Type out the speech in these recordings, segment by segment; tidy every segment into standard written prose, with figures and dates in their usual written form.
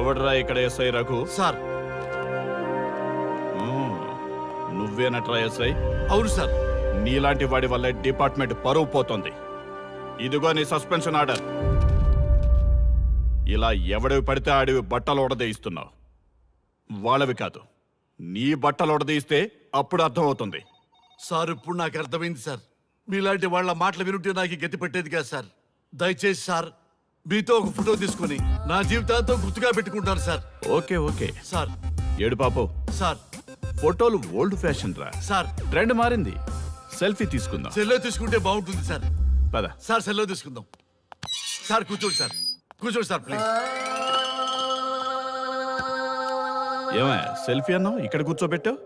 ఎవడ్రా ఇక్కడ SI Raghu? Sir. నువ్వేనట్రా SI? అవును సార్. నీలాంటి వాడి వల్ల డిపార్ట్మెంట్ పరువు పోతుంది. ఇదిగో నీ సస్పెన్షన్ ఆర్డర్. ఇలా ఎవడివి పడితే ఆడివి బట్టలు ఉడదీయిస్తున్నావు. వాళ్ళవి కాదు, నీ బట్టలు ఉడదీయిస్తే అప్పుడు అర్థమవుతుంది. సార్ ఇప్పుడు నాకు అర్థమైంది సార్. మీలాంటి వాళ్ళ మాటలు వినుంటే నాకు గతి పెట్టేది కాదు సార్. దయచేసి సార్ మీతో ఒక ఫోటో తీసుకుని నా జీవితాంతో గుర్తుగా పెట్టుకుంటాను సార్. Okay okay sir. ఏడు పాపో సార్. ఫోటోలు ఓల్డ్ ఫ్యాషన్ రా సార్. ట్రెండ్ మారింది. సెల్ఫీ తీసుకుందాం. సెల్లో తీసుకుంటే బాగుంటుంది సార్. పద సార్ సెల్లో తీసుకుందాం. సార్ కూర్చోండి సార్. కూర్చోండి సార్ ప్లీజ్. ఏమా సెల్ఫీ అన్నావు, ఇక్కడ కూర్చోబెట్టావు?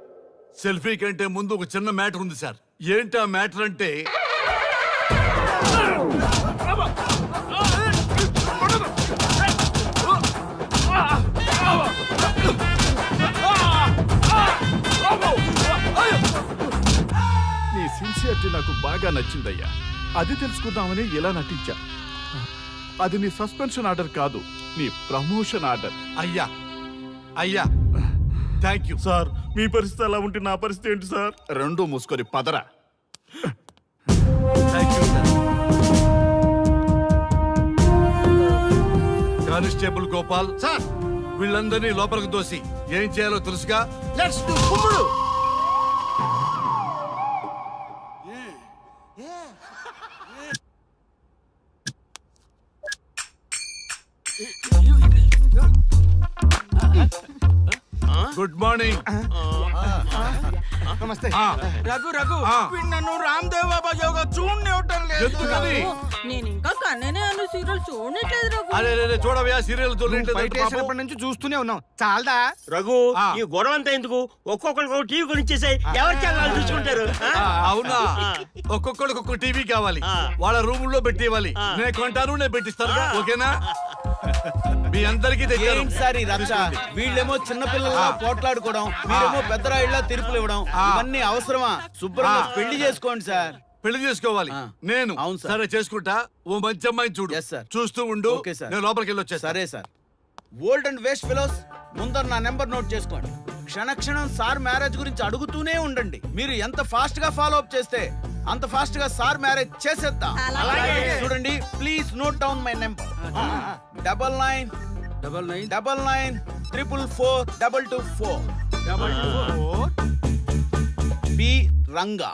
సెల్ఫీ కంటే ముందు ఒక చిన్న మ్యాటర్ ఉంది సార్. ఏంటి ఆ మ్యాటర్ అంటే నీ సిన్సియరిటీ నాకు బాగా నచ్చిందయ్యా. అది తెలుసుకుందామని ఇలా నటించా. అది నీ సస్పెన్షన్ ఆర్డర్ కాదు, నీ ప్రమోషన్ ఆర్డర్. అయ్యా అయ్యా థ్యాంక్ యూ సార్. మీ పరిస్థితి అలా ఉంటే నా పరిస్థితి ఏంటి సార్? రెండు మూసుకొని పదరా. Thank you sir. Constable Gopal sir, వీళ్ళందరినీ లోపలికి దోసి ఏం చేయాలో తెలుసుగా. లెట్స్ డు కుమ్ముడు. Good morning. నమస్తే. రఘు రఘు నన్ను రామ్ దేవ్ బాబా యోగా చూడనివ్వటం లేదు. ఎందుకని? నేను ఇంకా కన్ననే అను సీరియల్ చూడట్లేదు రఘు. అరే చూడవయ్యా, సీరియల్ బయటేసినప్పటి నుంచి చూస్తూనే ఉన్నాం. చాలదా రఘు ఈ గొడవ అంతా ఎందుకు? ఒక్కొక్కరికి టీవీ కొనిచ్చేసాయి, ఎవరి ఛానల్ చూసుకుంటారు. అవునా? ఒక్కొక్కడికి ఒక్కొక్క టీవీ కావాలి, వాళ్ళ రూమ్ లో పెట్టివ్వాలి. నేను కొంటాను, నేను పెట్టిస్తాను. ఓకేనా? మీ అందరికీ సార్ వీళ్ళేమో చిన్నపిల్లల పోట్లాడుకోవడం, మీరేమో పెద్దరాయిళ్ళ తీర్పులు ఇవ్వడం, ఇవన్నీ అవసరమా? శుభ్రంగా పెళ్లి చేసుకోండి సార్. పెళ్లి చేసుకోవాలి నేను. అవును సార్. సరే చేసుకుంటా. ఓ మంచి అమ్మాయిని చూడు. Yes, sir. చూస్తూ ఉండు. Okay, sir. నేను లోపలికి వెళ్ళి వచ్చేస్తా. సరే sir. Old and waste fellows, ముందర నా నెంబర్ నోట్ చేసుకోండి. క్షణక్షణం సార్ మ్యారేజ్ గురించి అడుగుతూనే ఉండండి. మీరు ఎంత ఫాస్ట్ గా ఫాలో అప్ చేస్తే అంత ఫాస్ట్ గా సార్ మ్యారేజ్ చేసేద్దాం. చూడండి, please note down my number. 9999442224 B Ranga.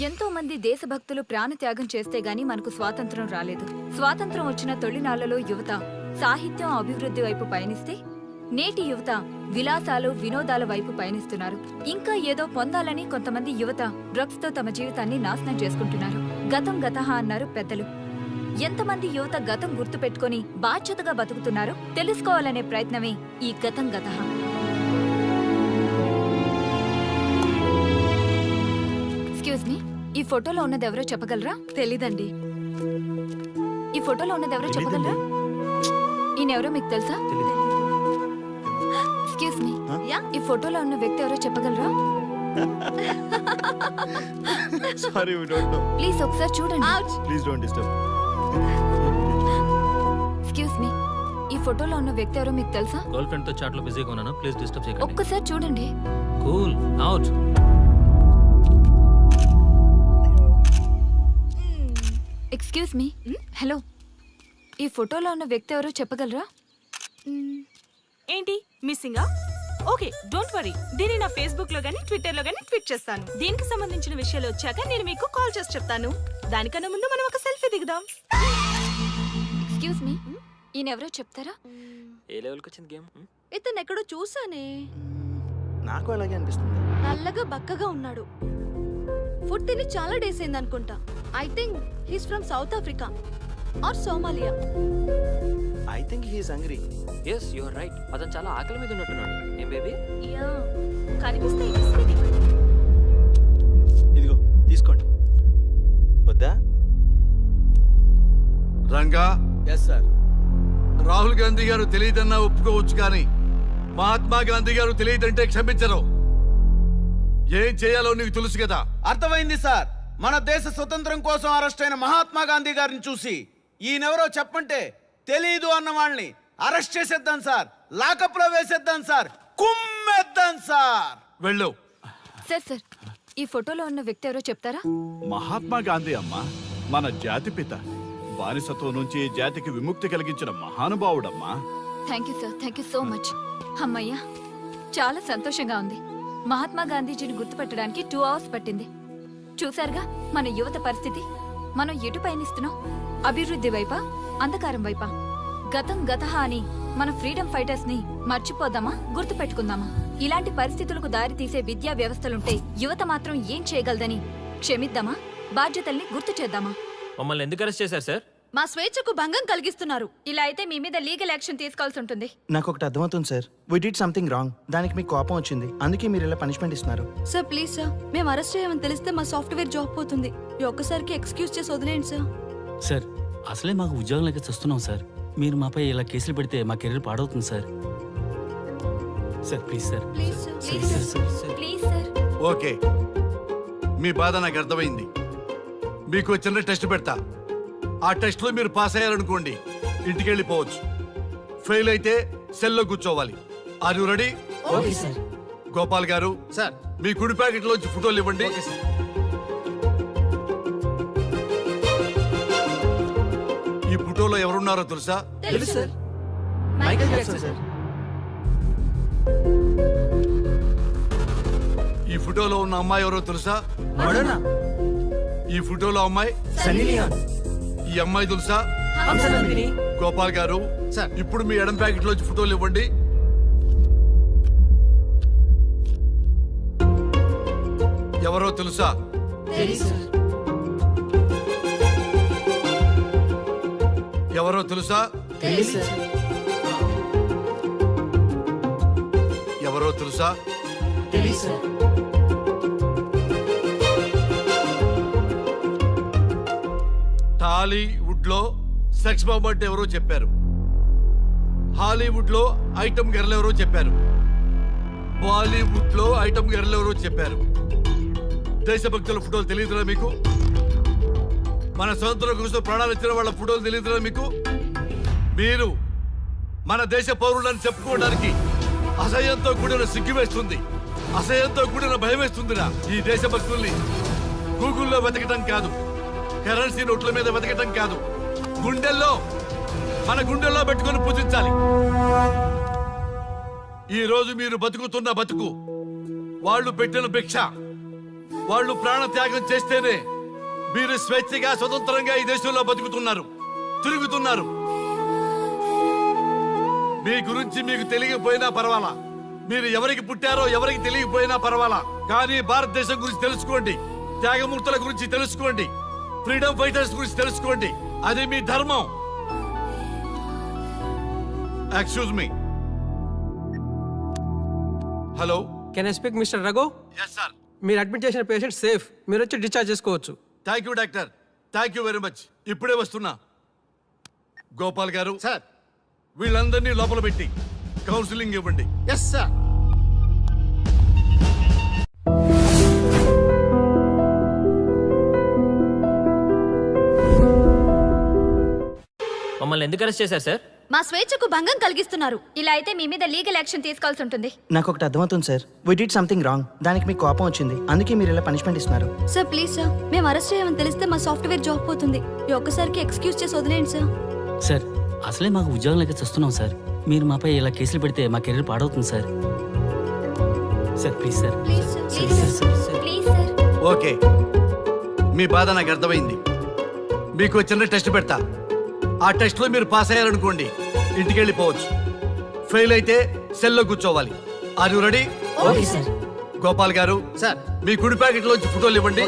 ఎంతో మంది దేశభక్తులు ప్రాణత్యాగం చేస్తే గాని మనకు స్వాతంత్రం రాలేదు. స్వాతంత్రం వచ్చిన తొలినాళ్లలో యువత సాహిత్యం అభివృద్ధి వైపు పయనిస్తే నేటి యువత విలాసాలు వినోదాల వైపు పయనిస్తున్నారు. ఇంకా ఏదో పొందాలని కొంతమంది యువత డ్రగ్స్ తో తమ జీవితాన్ని నాశనం చేసుకుంటున్నారు. గతం గతహ అన్నారు పెద్దలు. ఎంతమంది యువత గతం గుర్తు పెట్టుకుని బాధ్యతగా బతుకుతున్నారో తెలుసుకోవాలనే ప్రయత్నమే ఈ గతం గతహ. ఎక్స్క్యూజ్ మీ, ఈ ఫోటోలో ఉన్నది ఎవరో చెప్పగలరా? తెలీదండి. ఈ ఫోటోలో ఉన్నది ఎవరో చెప్పగలరా? ఈయనెవరో మీకు తెలుసా? ఎక్స్క్యూజ్ మీ, ఈ ఫోటోలో ఉన్న వ్యక్తి ఎవరో చెప్పగలరా? Sorry, we don't know. Please ఒకసారి చూడండి. Please don't disturb. Excuse me, ఈ ఫోటోలో ఉన్న వ్యక్తి ఎవరో మీకు తెలుసా? గర్ల్ ఫ్రెండ్ తో చాట్ లో బిజీగా ఉన్నాను, ప్లీజ్ డిస్టర్బ్ చేయకండి. ఒక్కసారి చూడండి. Cool out. Excuse me, hello, ఈ ఫోటోలో ఉన్న వ్యక్తి ఎవరో చెప్పగలరా? ఏంటి మిస్సింగా? Okay, don't worry. దీన్ని నా ఫేస్బుక్ లో గానీ ట్విట్టర్ లో గానీ ట్వీట్ చేస్తాను. దీనికి సంబంధించిన విషయాలు వచ్చాక నేను మీకు కాల్ చేసి చెప్తాను. దానికన్నా ముందు మనం ఒక సెల్ఫీ దిగుదాం. ఎక్స్క్యూజ్ మీ, ఈయన ఎవరో చెప్తారా? ఏ లెవెల్కి వచ్చింది గేమ్? ఇతను ఎక్కడో చూసానే. నాకు అలాగే అనిపిస్తుంది. నల్లగా బక్కగా ఉన్నాడు. ఫుడ్ తిని చాలా డేస్ అయింది అనుకుంటా. I think he's from South Africa or Somalia. I think he is hungry. yes you are right. అతను చాలా ఆకలి మీద ఉన్నట్టున్నాడు. ఏం బేబీ? యా, కనిపిస్తే బిస్కెట్ ఇవ్వండి. ఇదిగో తీసుకోండి. వద్దా? రంగా. Yes sir. రాహుల్ గాంధీ గారు తెలియదన్నా ఒప్పుకోవచ్చు, కానీ మహాత్మా గాంధీ గారు తెలియదంటే క్షమించరు. ఏం చేయాలో నీకు తెలుసు కదా. అర్థమైంది సార్. మన దేశ స్వతంత్రం కోసం అరెస్ట్ అయిన మహాత్మా గాంధీ గారిని చూసి ఈయనెవరో చెప్పంటే తెలీదు అన్న వాళ్ళని అరెస్ట్ చేసేద్దాం సార్, లాకప్ లో వేసేద్దాం సార్, కుమ్మేద్దాం సార్. వెళ్ళు. సార్ సార్ ఈ ఫోటోలో ఉన్న వ్యక్తి ఎవరో చెప్తారా? మహాత్మా గాంధీ అమ్మా, మన జాతిపిత. బానిసత్వం నుంచి ఈ జాతికి విముక్తి కలిగించిన మహానుభావుడమ్మా. Thank you sir, thank you so much. అమ్మయ్యా, చాలా సంతోషంగా ఉంది. మహాత్మా గాంధీజీని గుర్తుపెట్టడానికి 2 అవర్స్ పట్టింది. చూసారుగా మన యువత పరిస్థితి. మనం ఎటు పయనిస్తున్నాం? అభివృద్ధి వైపా, అంధకారం వైపా? గతం గతహ అని మన ఫ్రీడమ్ ఫైటర్స్ ని మర్చిపోదామా, గుర్తు పెట్టుకుందామా? ఇలాంటి పరిస్థితులకు దారి తీసే విద్యా వ్యవస్థలుంటే యువత మాత్రం ఏం చేయగలదని క్షమిద్దామా, బాధ్యతల్ని గుర్తు చేద్దామా? మమ్మల్ని ఎందుకు అరెస్ట్ చేశారు సార్? మా స్వేచ్ఛకు భంగం కలిగిస్తున్నారు. ఇలా అయితే మీ మీద లీగల్ యాక్షన్ తీసుకోవాల్సి ఉంటుంది. నాకు ఒకటి అర్థమవుతుంది sir. We did something wrong. దానికి మీకు కోపం వచ్చింది, అందుకే మీరు ఇలా పనిష్మెంట్ ఇస్తున్నారు. సార్ ప్లీజ్ సార్, మేము అరెస్ట్ చేయమని తెలిస్తే మా సాఫ్ట్వేర్ జాబ్ పోతుంది. ఈ ఒక్కసారికి ఎక్స్క్యూజ్ చేసి వదిలేండి సార్. సార్ అసలే మాకు ఉద్యోగం లేక చూస్తున్నాం సార్. మీరు మాపై ఇలా కేసులు పెడితే మా కెరీర్ పాడవుతుంది sir. Sir please sir. Please sir. Please sir, please sir. Okay, మీ బాధ నాకు అర్థమైంది. మీకు చిన్న టెస్ట్ పెడతా. ఆ టెస్ట్ లో మీరు పాస్ అయ్యారనుకోండి, ఇంటికి వెళ్ళిపోవచ్చు. ఫెయిల్ అయితే సెల్లో కూర్చోవాలి. Are you ready? Okay sir. Gopal గారు సార్ మీ కుడి ప్యాకెట్ లోంచి ఫోటోలు ఇవ్వండి. ఈ ఫోటోలో ఎవరున్నారో తెలుసా? తెలుసు సార్. Michael Jackson sir. ఈ ఫోటోలో ఉన్న అమ్మాయి ఎవరో తెలుసా? మడోనా. ఈ ఫోటోలో అమ్మాయి సన్నీ లియోన్. ఈ అమ్మాయి తెలుసా? హంసనందిని. గోపాల్ గారు సార్. ఇప్పుడు మీ ఎడం ప్యాకెట్ లోంచి ఫోటోలు ఇవ్వండి. ఎవరో తెలుసా? తెలుసు సార్. ఎవరో తెలుసా? తెలుసు సార్. ఎవరో తెలుసా? తెలుసు సార్. టాలీవుడ్ లో సెక్స్ బాంబ్ అంటే ఎవరో చెప్పారు. హాలీవుడ్ లో ఐటమ్ గర్ల్ ఎవరో చెప్పారు. బాలీవుడ్ లో ఐటమ్ గర్ల్ ఎవరో చెప్పారు. దేశభక్తుల ఫోటోలు తెలియదురా మీకు? మన స్వతంత్రం కోసం ప్రాణాలు ఇచ్చిన వాళ్ళ ఫోటోలు తెలియదురా మీకు? మీరు మన దేశ పౌరులని చెప్పుకోవడానికి అసహ్యంతో కూడిన సిగ్గు వేస్తుంది, అసహ్యంతో కూడిన భయం వేస్తుందిరా. ఈ దేశభక్తుల్ని గూగుల్లో వెతకటం కాదు, కరెన్సీ నోట్ల మీద వెతకటం కాదు, గుండెల్లో మన గుండెల్లో పెట్టుకొని పూజించాలి. ఈ రోజు మీరు బతుకుతున్న బతుకు వాళ్ళు పెట్టిన భిక్ష. వాళ్ళు ప్రాణ త్యాగం చేస్తేనే మీరు స్వేచ్ఛగా స్వతంత్రంగా ఈ దేశంలో బతుకుతున్నారు, తిరుగుతున్నారు. మీ గురించి మీకు తెలియకపోయినా పర్వాలా, మీరు ఎవరికి పుట్టారో ఎవరికి తెలియకపోయినా పర్వాలా, కానీ భారతదేశం గురించి తెలుసుకోండి, త్యాగమూర్తుల గురించి తెలుసుకోండి, ఫ్రీడమ్ ఫైటర్స్ గురించి తెలుసుకోండి. అది మీ ధర్మం. Excuse me. Hello. Can I speak mister Raghu? Yes sir. మీరు అడ్మిట్ చేసిన పేషెంట్ సేఫ్. మీరు వచ్చి డిశ్చార్జ్ చేసుకోవచ్చు. Thank you doctor, thank you very much. ఇప్పుడే వస్తున్నా. గోపాల్ గారు సార్. వీళ్ళందరినీ లోపల పెట్టి కౌన్సిలింగ్ ఇవ్వండి. Yes sir. మమ్మల్ని ఎందుకు అరెస్ట్ చేశారు సార్? మా స్వేచ్ఛకు భంగం కలిగిస్తున్నారు. ఇలా అయితే మీ మీద లీగల్ యాక్షన్ తీసుకోవాల్సి ఉంటుంది. నాకు ఒకటి అర్థమవుతుంది sir. We did something wrong. దానికి మీకు కోపం వచ్చింది, అందుకే మీరు ఇలా పనిష్మెంట్ ఇస్తున్నారు. సార్ ప్లీజ్ సార్, మేము అరెస్ట్ చేయమని తెలిస్తే మా సాఫ్ట్వేర్ జాబ్ పోతుంది. ఈ ఒక్కసారికి ఎక్స్క్యూజ్ చేసి వదిలేండి సార్. సార్ అసలే మాకు ఉద్యోగం లేక చూస్తున్నాం సార్. మీరు మాపై ఇలా కేసులు పెడితే మా కెరీర్ పాడవుతుంది sir. Sir please sir. Please sir. Please sir, please sir. Okay, మీ బాధ నాకు అర్థమైంది. మీకు చిన్న టెస్ట్ పెడతా. ఆ టెస్ట్ లో మీరు పాస్ అయ్యారనుకోండి, ఇంటికి వెళ్ళిపోవచ్చు. ఫెయిల్ అయితే సెల్లో కూర్చోవాలి. Are you ready? Okay sir. Gopal గారు సార్. మీ కుడి ప్యాకెట్ లోంచి ఫోటోలు ఇవ్వండి.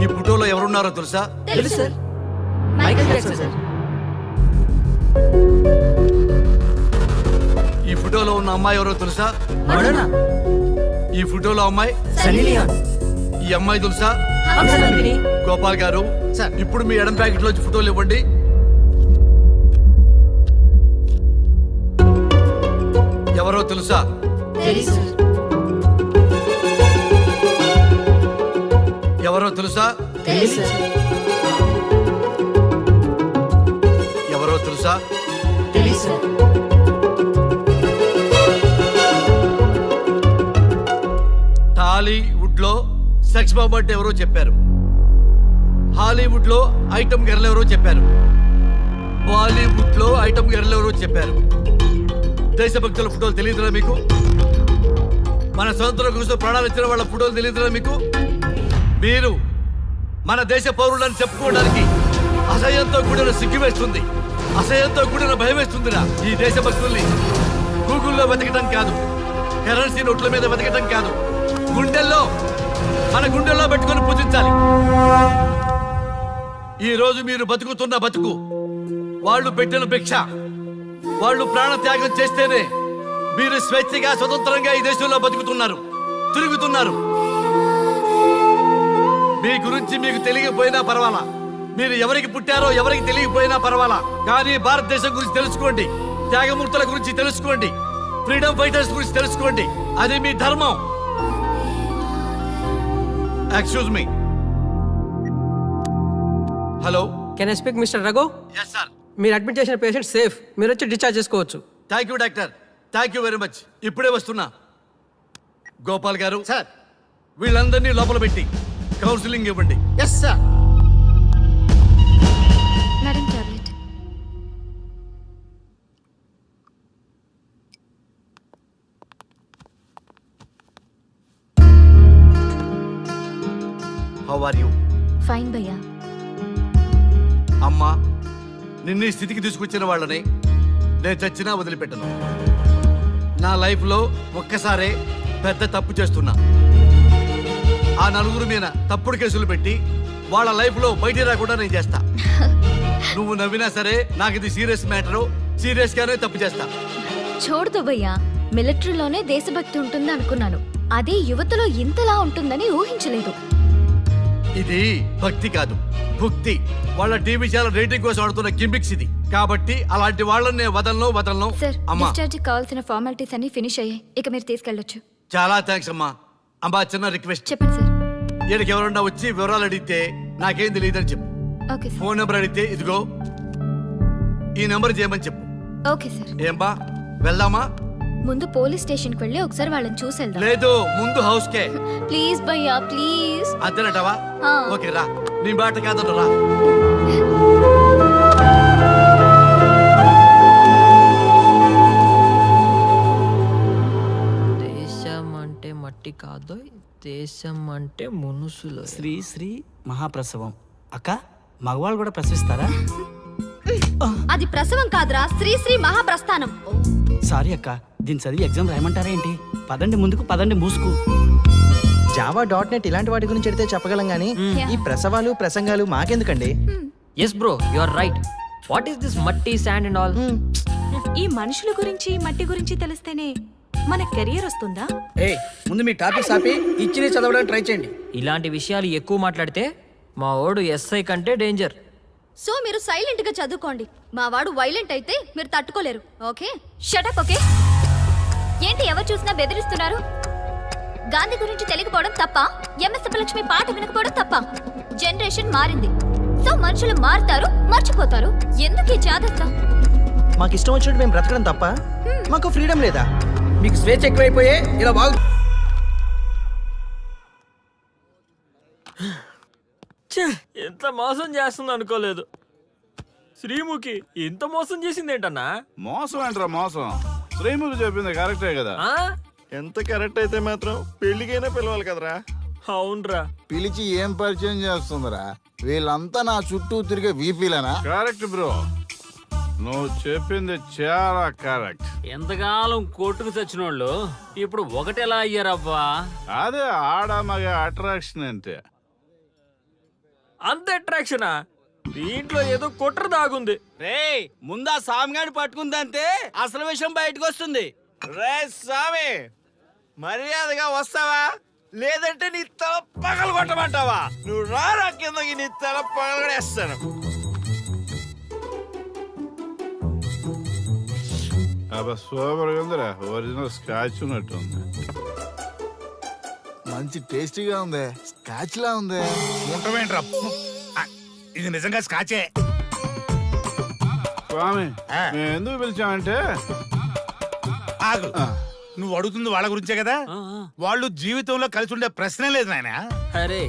ఈ ఫోటోలో ఎవరున్నారో తెలుసా? తెలుసు సార్. Michael Jackson sir. ఈ ఫోటోలో ఉన్న అమ్మాయి ఎవరో తెలుసా? మడోనా. ఈ ఫోటోలో అమ్మాయి సన్నీ లియోన్. ఈ అమ్మాయి తెలుసా? హంసనందిని. గోపాల్ గారు సార్. ఇప్పుడు మీ ఎడం ప్యాకెట్ లోంచి ఫోటోలు ఇవ్వండి. ఎవరో తెలుసా? తెలుసు సార్. ఎవరో తెలుసా? తెలుసు సార్. తెలుసా? తెలీదు సార్. టాలీవుడ్ లో సెక్స్ బాంబ్ అంటే ఎవరో చెప్పారు, హాలీవుడ్ లో ఐటమ్ గర్ల్ ఎవరో చెప్పారు, బాలీవుడ్ లో ఐటమ్ గర్ల్ ఎవరో చెప్పారు. దేశభక్తుల ఫోటోలు తెలియదురా మీకు? మన స్వతంత్రం కోసం ప్రాణాలు ఇచ్చిన వాళ్ళ ఫోటోలు తెలియదురా మీకు? మీరు మన దేశ పౌరులని చెప్పుకోవడానికి అసహ్యంతో కూడిన సిగ్గు వేస్తుంది, అసహ్యంతో కూడిన భయం వేస్తుందిరా. ఈ దేశభక్తుల్ని గూగుల్లో వెతకటం కాదు, కరెన్సీ నోట్ల మీద వెతకటం కాదు, గుండెల్లో మన గుండెల్లో పెట్టుకొని పూజించాలి. ఈ రోజు మీరు బతుకుతున్న బతుకు వాళ్ళు పెట్టిన భిక్ష. వాళ్ళు ప్రాణ త్యాగం చేస్తేనే మీరు స్వేచ్ఛగా స్వతంత్రంగా ఈ దేశంలో బతుకుతున్నారు, తిరుగుతున్నారు. మీ గురించి మీకు తెలియకపోయినా పర్వాలా, మీరు ఎవరికి పుట్టారో ఎవరికి తెలియకపోయినా పర్వాలా, కానీ భారతదేశం గురించి తెలుసుకోండి, త్యాగమూర్తుల గురించి తెలుసుకోండి, ఫ్రీడమ్ ఫైటర్స్ గురించి తెలుసుకోండి. అది మీ ధర్మం. Excuse me. Hello, can I speak mister Raghu? Yes sir. మీరు అడ్మిట్ చేసిన పేషెంట్ సేఫ్, మీరు వచ్చి డిశ్చార్జ్ చేసుకోవచ్చు. Thank you doctor, thank you very much. ఇప్పుడే వస్తున్నా. గోపాల్ గారు సార్. వీళ్ళందరినీ లోపల పెట్టి కౌన్సిలింగ్ ఇవ్వండి. Yes sir. Madam tablet. How are you? Fine భయ్యా. అమ్మా, నిన్ను ఈ స్థితికి తీసుకొచ్చిన వాళ్ళని నేను చచ్చినా వదిలిపెట్టను. నా లైఫ్లో ఒక్కసారే పెద్ద తప్పు చేస్తున్నా. ఆ నలుగురు మీద తప్పుడు కేసులు పెట్టి వాళ్ళ లైఫ్లో బయట రాకుండా నేను చేస్తా. నువ్వు నవ్వినా సరే నాకు ఇది సీరియస్ మ్యాటరు, సీరియస్ గానే తప్పు చేస్తా. చూడదు భయ్యా, మిలిటరీలోనే దేశభక్తి ఉంటుంది అనుకున్నాను, అదే యువతలో ఇంతలా ఉంటుందని ఊహించలేదు. ఇది భక్తి కాదు, భుక్తి. వాళ్ళ టీవీ ఛానల్ రేటింగ్ కోసం ఆడుతున్న గిమిక్స్ ఇది. కాబట్టి అలాంటి వాళ్ళని నేను వదలను. సార్, అమ్మా, డిశ్చార్జ్ కావాల్సిన ఫార్మాలిటీస్ అన్ని ఫినిష్ అయ్యాయి, ఇక మీరు తీసుకెళ్ళొచ్చు. చాలా థ్యాంక్స్ అమ్మా. అమ్మా, చిన్న రిక్వెస్ట్. చెప్పండి సార్. ఈయనకి ఎవరన్నా వచ్చి వివరాలు అడిగితే నాకేం తెలియదని చెప్పు. Okay sir. ఫోన్ నెంబర్ అడిగితే ఇదిగో ఈ నెంబర్ చేయమని చెప్పు. Okay sir. ఏంబా, వెళ్దామా? ముందు పోలీస్ స్టేషన్కి వెళ్ళి ఒకసారి వాళ్ళని చూసి వెళ్దాం. లేదు, ముందు హౌస్ కే. ప్లీజ్ భయ్యా, ప్లీజ్. అంతేనటవా? ఆ. ఓకే, రా. నీ బాట కాదను, రా. దేశం అంటే మట్టి కాదు, దేశం అంటే మనుషులు. శ్రీ శ్రీ మహాప్రసవం. అక్క, మగవాళ్ళు కూడా ప్రసవిస్తారా? అది ప్రసవం కాదురా, శ్రీ శ్రీ మహాప్రస్థానం. సారీ అక్క, దీన్ని చదివి ఎగ్జామ్ రాయమంటారా ఏంటి? పదండి ముందుకు, పదండి మూసుకు. java.net ఇలాంటి వాటి గురించి అడిగితే చెప్పగలం గానీ ఈ ప్రసవాలు ప్రసంగాలు మాకెందుకండి? Yes bro, you are right. What is this మట్టి, శాండ్ అండ్ ఆల్? ఈ మనుషుల గురించి మట్టి గురించి తెలిస్తేనే మన కెరియర్ వస్తుందా? ముందు మీ టాపిక్స్ ఆపి ఇచ్చి చదవడానికి ట్రై చేయండి. ఇలాంటి విషయాలు ఎక్కువ మాట్లాడితే మా ఓడు ఎస్ఐ కంటే డేంజర్. సో మీరు సైలెంట్ గా చదువుకోండి. మా వాడు వైలెంట్ అయితే మీరు తట్టుకోలేరు. Okay, shut up. ఓకే. ఏంటి ఎవరు చూసినా బెదిరిస్తున్నారు? గాంధీ గురించి తెలియకపోవడం తప్ప, ఎంఎస్ సుబ్బలక్ష్మి పాట వినకపోవడం తప్ప? జనరేషన్ మారింది, సో మనుషులు మారుతారు, మర్చిపోతారు. ఎందుకు ఈ చాదస్తం? మాకు ఇష్టం వచ్చినట్టు మేము బ్రతకడం తప్ప మాకు ఫ్రీడమ్ లేదా? మీకు స్వేచ్ఛ ఎక్కువైపోయే ఇలా బాగు. ఎంత మోసం చేస్తుంది అనుకోలేదు. శ్రీముఖి ఇంత మోసం చేసింది ఏంటన్నా? మోసం ఏంట్రా మోసం? శ్రీముఖి చెప్పింది కరెక్టే కదా. ఎంత కరెక్ట్ అయితే మాత్రం పెళ్లికైనా పిలవాలి కదరా. అవునరా. పిలిచి ఏం పరిచయం చేస్తుందిరా? వీళ్ళంతా నా చుట్టూ తిరిగే వీపీలేనా? కరెక్ట్ బ్రో, నువ్వు చెప్పింది చాలా కరెక్ట్. ఎంతకాలం కోర్టుకు చచ్చిన వాళ్ళు ఇప్పుడు ఒకటెలా అయ్యారబ్బా? అదే ఆడ మగ అట్రాక్షన్ అంటే. అంత అట్రాక్షనా? దీంట్లో ఏదో కుట్ర దాగుంది. రే, ముందా సామిగాడి పట్టుకుందంటే అసలు విషయం బయటకు వస్తుంది. రే స్వామి, మర్యాదగా వస్తావా లేదంటే నీ తల పగలు కొట్టమంటావా? నువ్వు రారా కిందకి, నీ తల పగలగడేస్తాను. అబ్బా సూపర్ గా ఉందిరా, ఒరిజినల్ స్కాచ్ ఉన్నట్టు ఉంది. మంచి టేస్టీగా ఉంది, స్కాచ్ లా ఉంది. ఉంటావేంట్రా? ఇది నిజంగా స్కాచే. స్వామి మేము ఎందుకు పిలిచామంటే ఆగు నువ్వు అడుగుతుంది వాళ్ళ గురించే కదా వాళ్ళు జీవితంలో కలిసి ఉండే ప్రశ్నే లేదు నాయన అరే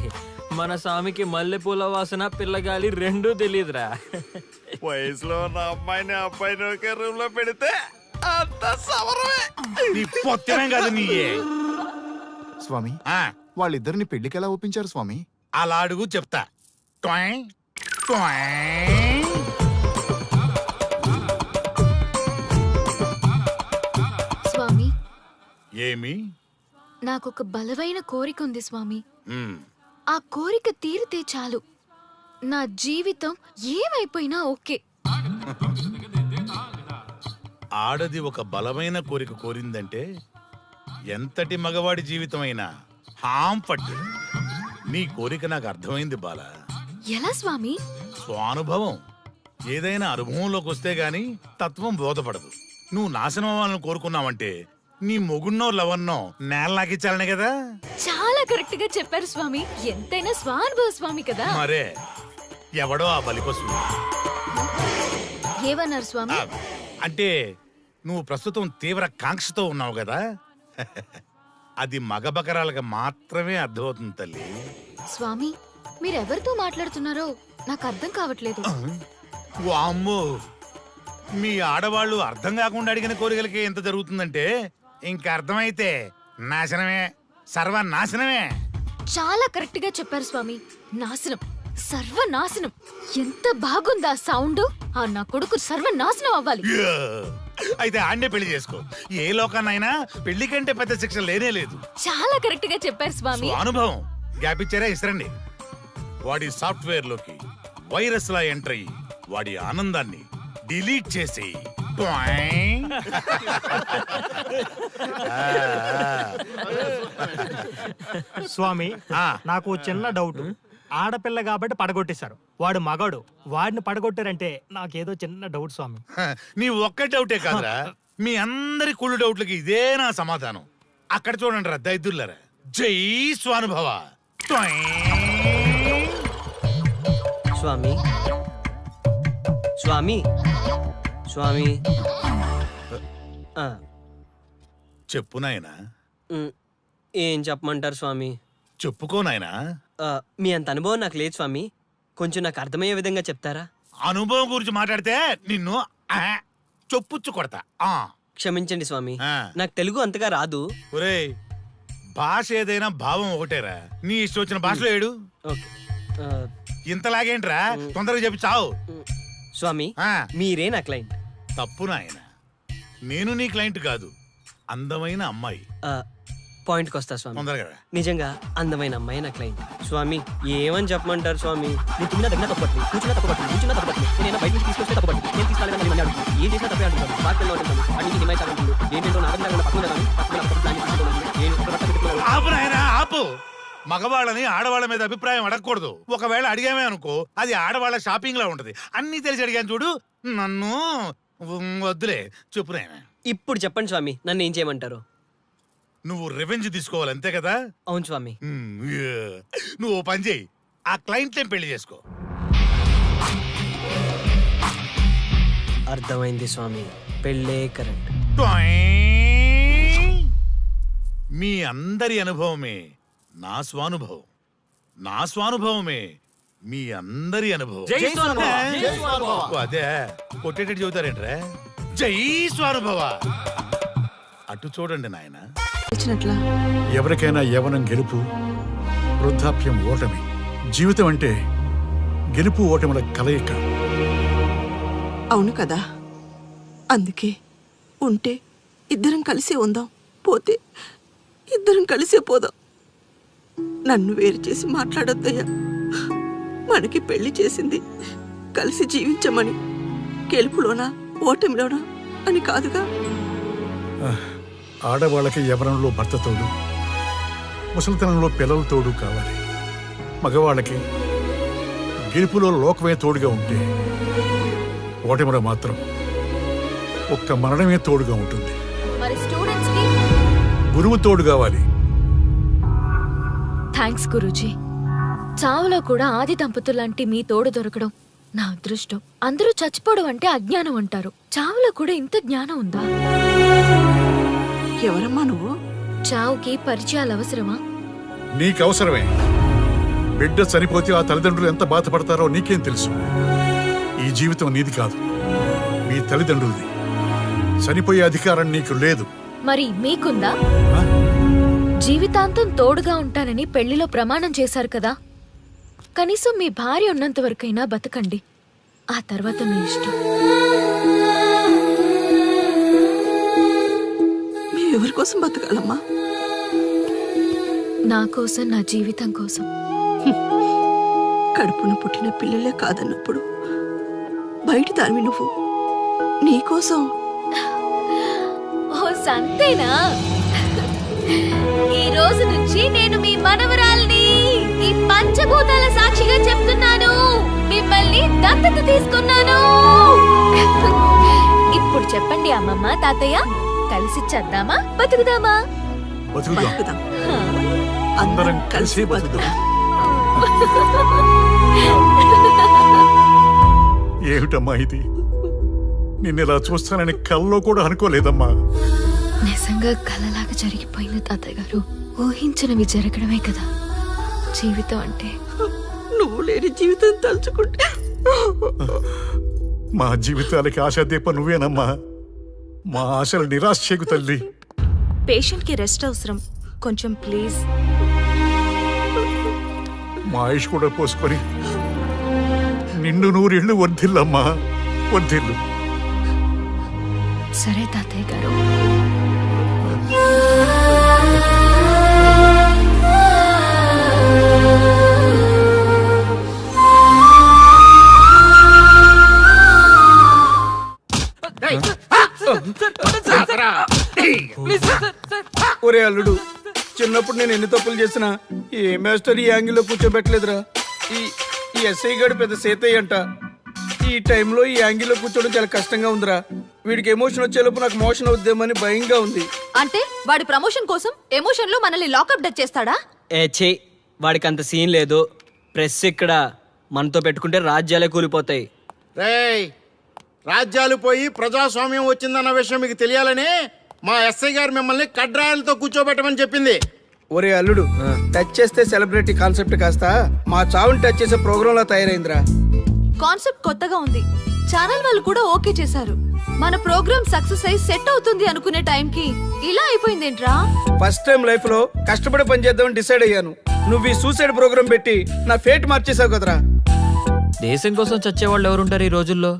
మన స్వామికి మల్లెపూల వాసన పిల్లగాలి రెండూ తెలియదురా. వయసులో ఉన్న అమ్మాయిని అబ్బాయిని ఒకే రూమ్ లో పెడితే అంత సమరమే. నీ పొత్తమే కాదు నీయే స్వామి ఆ, వాళ్ళిద్దరిని పెళ్లికి ఎలా ఒప్పించారు స్వామి? అలా అడుగు చెప్తా టొయ్, టొయ్. స్వామి ఏమి నాకొక బలమైన కోరిక ఉంది స్వామి. ఉమ్, ఆ కోరిక తీరితే చాలు, నా జీవితం ఏమైపోయినా ఓకే. ఆడది ఒక బలమైన కోరిక కోరిందంటే ఎంతటి మగవాడి జీవితమైనా హాంపట్టు. నీ కోరిక నాకు అర్థమైంది బాల. ఎలా స్వామి? స్వానుభవం. ఏదైనా అనుభవంలోకి వస్తే గాని తత్వం బోధపడదు. నువ్వు నాశనం అవ్వాలని కోరుకున్నావంటే నీ మొగున్నో లవన్నో నేల నాకిచ్చాలనే కదా. చాలా కరెక్ట్ గా చెప్పారు స్వామి. ఎంతైనా స్వానుభవ స్వామి కదా. మరే ఎవడో ఆ బలిపశు. ఏమన్నారు స్వామి? అంటే నువ్వు ప్రస్తుతం తీవ్ర కాంక్షతో ఉన్నావు కదా. అది మగ బకరాలకు మాత్రమే అర్థమవుతుంది తల్లి. స్వామి మీరెవరితో మాట్లాడుతున్నారో నాకు అర్థం కావట్లేదు. వామ్మో, మీ ఆడవాళ్ళు అర్థం కాకుండా అడిగిన కోరికలకి ఎంత జరుగుతుందంటే ఇంకా అర్థమైతే నాశనమే, సర్వనాశనమే. చాలా కరెక్ట్ గా చెప్పారు స్వామి. నాశనం, సర్వనాశనం. ఎంత బాగుందా సౌండ్? ఆ నా కొడుకు సర్వనాశనం అవ్వాలి. యా! అయితే ఆన్నే పెళ్లి చేసుకో. ఏ లోకాన్నైనా పెళ్లి కంటే పెద్ద శిక్ష లేనే లేదు. చాలా కరెక్ట్ గా చెప్పారు స్వామి. అనుభవం. గ్యాప్ ఇచ్చారా? ఇస్తారండి. వాడి సాఫ్ట్వేర్ లోకి వైరస్ లా ఎంటర్ అయ్యి వాడి ఆనందాన్ని డిలీట్ చేసి స్వామి ఆ, నాకు చిన్న డౌట్. ఆడపిల్ల కాబట్టి పడగొట్టేశారు, వాడు మగాడు, వాడిని పడగొట్టారంటే నాకేదో చిన్న డౌట్ స్వామి. నీ ఒక్క డౌటే కాదురా, మీ అందరి కుళ్ళు డౌట్లకి ఇదే నా సమాధానం. అక్కడ చూడండి రా దైదుర్లరా. జై స్వానుభవ. స్వామి స్వామి స్వామి చెప్పు నాయనా. ఏం చెప్పమంటారు స్వామి? చెప్పుకో నాయనా. మీ అంత అనుభవం నాకు లేదు స్వామి. కొంచెం నాకు అర్థమయ్యే విధంగా చెప్తారా? అనుభవం గురించి మాట్లాడితే నిన్ను చొప్పుచ్చు కొడతా. క్షమించండి స్వామి, ఆ. నాకు తెలుగు అంతగా రాదు. ఒరేయ్, భాష ఏదైనా భావం ఒకటేరా. నీ ఇష్టం వచ్చిన భాషలో ఏడు. ఓకే. ఇంతలాగేంట్రా, తొందరగా చెప్పి చావు. స్వామి ఆ, మీరే నా క్లయింట్. తప్పు నాయన. నేను నీ క్లయింట్ కాదు, అందమైన అమ్మాయి. పాయింట్కి వస్తా స్వామి. తొందరగా రా. నిజంగా అందమైన అమ్మాయి నా క్లయింట్. స్వామి ఏమని చెప్పమంటారు స్వామి? నేను తిన్నా దగ్గర తప్పట్లేదు, కూర్చున్నా తప్పట్లేదు, కూర్చున్నా తప్పట్లేదు, నేను బయట నుంచి తీసుకొస్తే తప్పట్లేదు, నేను తీసుకురాలేదని మళ్ళీ అడుగుతాను. ఏం చేసినా తప్పే అడుగుతాను. బాగా ఉంటాను, అన్ని హిమాయ్ అంటుంది. ఏంటంటే నాగరికంగా పక్కన ఆపు నాయనా, ఆపు. మగవాళ్ళని ఆడవాళ్ళ మీద అభిప్రాయం అడగకూడదు. ఒకవేళ అడిగామే అనుకో, అది ఆడవాళ్ళ షాపింగ్ లా ఉంటది. అన్ని తెలిసి అడిగాను చూడు, నన్ను వద్దులే. చెప్పు నాయనా. ఇప్పుడు చెప్పండి స్వామి, నన్ను ఏం చేయమంటారు? నువ్వు రివెంజ్ తీసుకోవాలి, అంతే కదా? అవును స్వామి. నువ్వు ఓ పని చేయి, ఆ క్లయింట్లే పెళ్లి చేసుకో. అర్థమైంది స్వామి, పెళ్ళే కరెక్ట్. మీ అందరి అనుభవమే నా స్వానుభవం, నా స్వానుభవమే మీ అందరి అనుభవం. అదే కొట్టేటట్టు చెబుతారేంట్రా? జై స్వానుభవ. అటు చూడండి నాయన. ఎవరికైనా యవ్వనం గెలుపు, వృద్ధాప్యం ఓటమి. జీవితం అంటే గెలుపు ఓటముల కలయిక. అవును కదా, అందుకే ఉంటే ఇద్దరం కలిసే ఉందాం, పోతే ఇద్దరం కలిసే పోదాం. నన్ను వేరు చేసి మాట్లాడొద్దయ్యా. మనకి పెళ్లి చేసింది కలిసి జీవించమని, గెలుపులోనా ఓటమిలోనా అని కాదుగా. ఆడవాళ్ళకి యవ్వనంలో భర్త తోడు, ముసలితనంలో పిల్లల తోడు కావాలి. మగవాళ్ళకి గెలుపులో లోకమే తోడుగా ఉంటే, ఓటమిలో మాత్రం ఒక్క మరణమే తోడుగా ఉంటుంది. మరి స్టూడెంట్స్ కి గురువు తోడు కావాలి. థ్యాంక్స్ గురూజీ. చావులో కూడా ఆది దంపతులాంటి మీ తోడు దొరకడం నా అదృష్టం. అందరూ చచ్చిపోవడం అంటే అజ్ఞానం అంటారు. చావులో కూడా ఇంత జ్ఞానం ఉందా? ఎవరమ్మా నువ్వు? చావుకి పరిచయాలు అవసరమా? నీకు అవసరమే. బిడ్డ చనిపోతే ఆ తల్లిదండ్రులు ఎంత బాధపడతారో నీకేం తెలుసు? ఈ జీవితం నీది కాదు, మీ తల్లిదండ్రులది. చనిపోయే అధికారం నీకు లేదు. మరి మీకుందా? జీవితాంతం తోడుగా ఉంటానని పెళ్లిలో ప్రమాణం చేశారు కదా. కనీసం మీ భార్య ఉన్నంత వరకైనా బతకండి. ఆ తర్వాత మీ ఇష్టం. ఎవరి కోసం బతకాలమ్మా? నా కోసం, నా జీవితం కోసం. కడుపున పుట్టిన పిల్లలే కాదన్నప్పుడు బయట దానివి నువ్వు నీకోసం. ఓ సంతేనా? ఈ రోజు నుంచి నేను మీ మనవరాల్ని. ఈ పంచభూతాల సాక్షిగా చెప్తున్నాను, మిమ్మల్ని దత్తత తీసుకున్నాను. ఇప్పుడు చెప్పండి అమ్మమ్మ, తాతయ్య, కలిసి చేద్దామా, బతుకుదామా? బతుకుదాం. అందరం కలిసి బతుకుదాం. ఏమిటమ్మా ఇది? నిన్నెలా చూస్తానని కల్లో కూడా అనుకోలేదమ్మా. నిజంగా కలలాగా జరిగిపోయింది తాతయ్య గారు. ఊహించినవి జరగడమే కదా జీవితం అంటే. నువ్వు లేని జీవితం తలుచుకుంటే మా జీవితాలకి ఆశాదీప నువ్వేనమ్మా. మా ఆశలు నిరాశ చేయకు తల్లి. పేషెంట్ కి రెస్ట్ అవసరం, కొంచెం ప్లీజ్. మా ఆయుష్ కూడా పోసుకొని నిండు నూరిళ్ళు వర్ధిల్లమ్మా, వర్ధిల్లు. సరే తాతయ్య గారు. ఒరే అల్లుడు, చిన్నప్పుడు నేను ఎన్ని తప్పులు చేసినా ఏ మాస్టర్ ఈ యాంగిల్లో కూర్చోబెట్టలేదురా. ఈ ఎస్ఐ గడు పెద్ద సేతయ్య అంట. ఈ టైంలో ఈ యాంగిల్లో కూర్చోవడం చాలా కష్టంగా ఉందిరా. వీడికి ఎమోషన్ వచ్చేలోపు నాకు మోషన్ అవుద్దేమని భయంగా ఉంది. అంటే వాడి ప్రమోషన్ కోసం ఎమోషన్ లో మనల్ని లాకప్ డెత్ చేస్తాడా? ఛీ, వాడికి అంత సీన్ లేదు. ప్రెస్ ఇక్కడ మనతో పెట్టుకుంటే రాజ్యాలే కూలిపోతాయి. రేయ్, రాజ్యాలు పోయి ప్రజాస్వామ్యం వచ్చిందన్న విషయం మీకు తెలియాలని మా ఎస్ఐ గారు మిమ్మల్ని కడ్రాయలతో కూర్చోబెట్టమని చెప్పింది. ఒరే అల్లుడు, టచ్ చేస్తే సెలబ్రిటీ కాన్సెప్ట్ కాస్త మా చావుని టచ్ చేసే ప్రోగ్రామ్ లా తయారైందిరా. కాన్సెప్ట్ కొత్తగా ఉంది. ఛానల్ వాళ్ళు కూడా ఓకే చేశారు. మన ప్రోగ్రామ్ సక్సెస్ అయి సెట్ అవుతుంది అనుకునే టైంకి ఇలా అయిపోయిందేంట్రా? ఫస్ట్ టైం లైఫ్ లో కష్టపడి పని చేద్దామని డిసైడ్ అయ్యాను. నువ్వు ఈ సూసైడ్ ప్రోగ్రామ్ పెట్టి నా ఫేట్ మార్చేసావు కదరా. దేశం కోసం చచ్చేవాళ్ళు ఎవరుంటారు ఈ రోజుల్లో?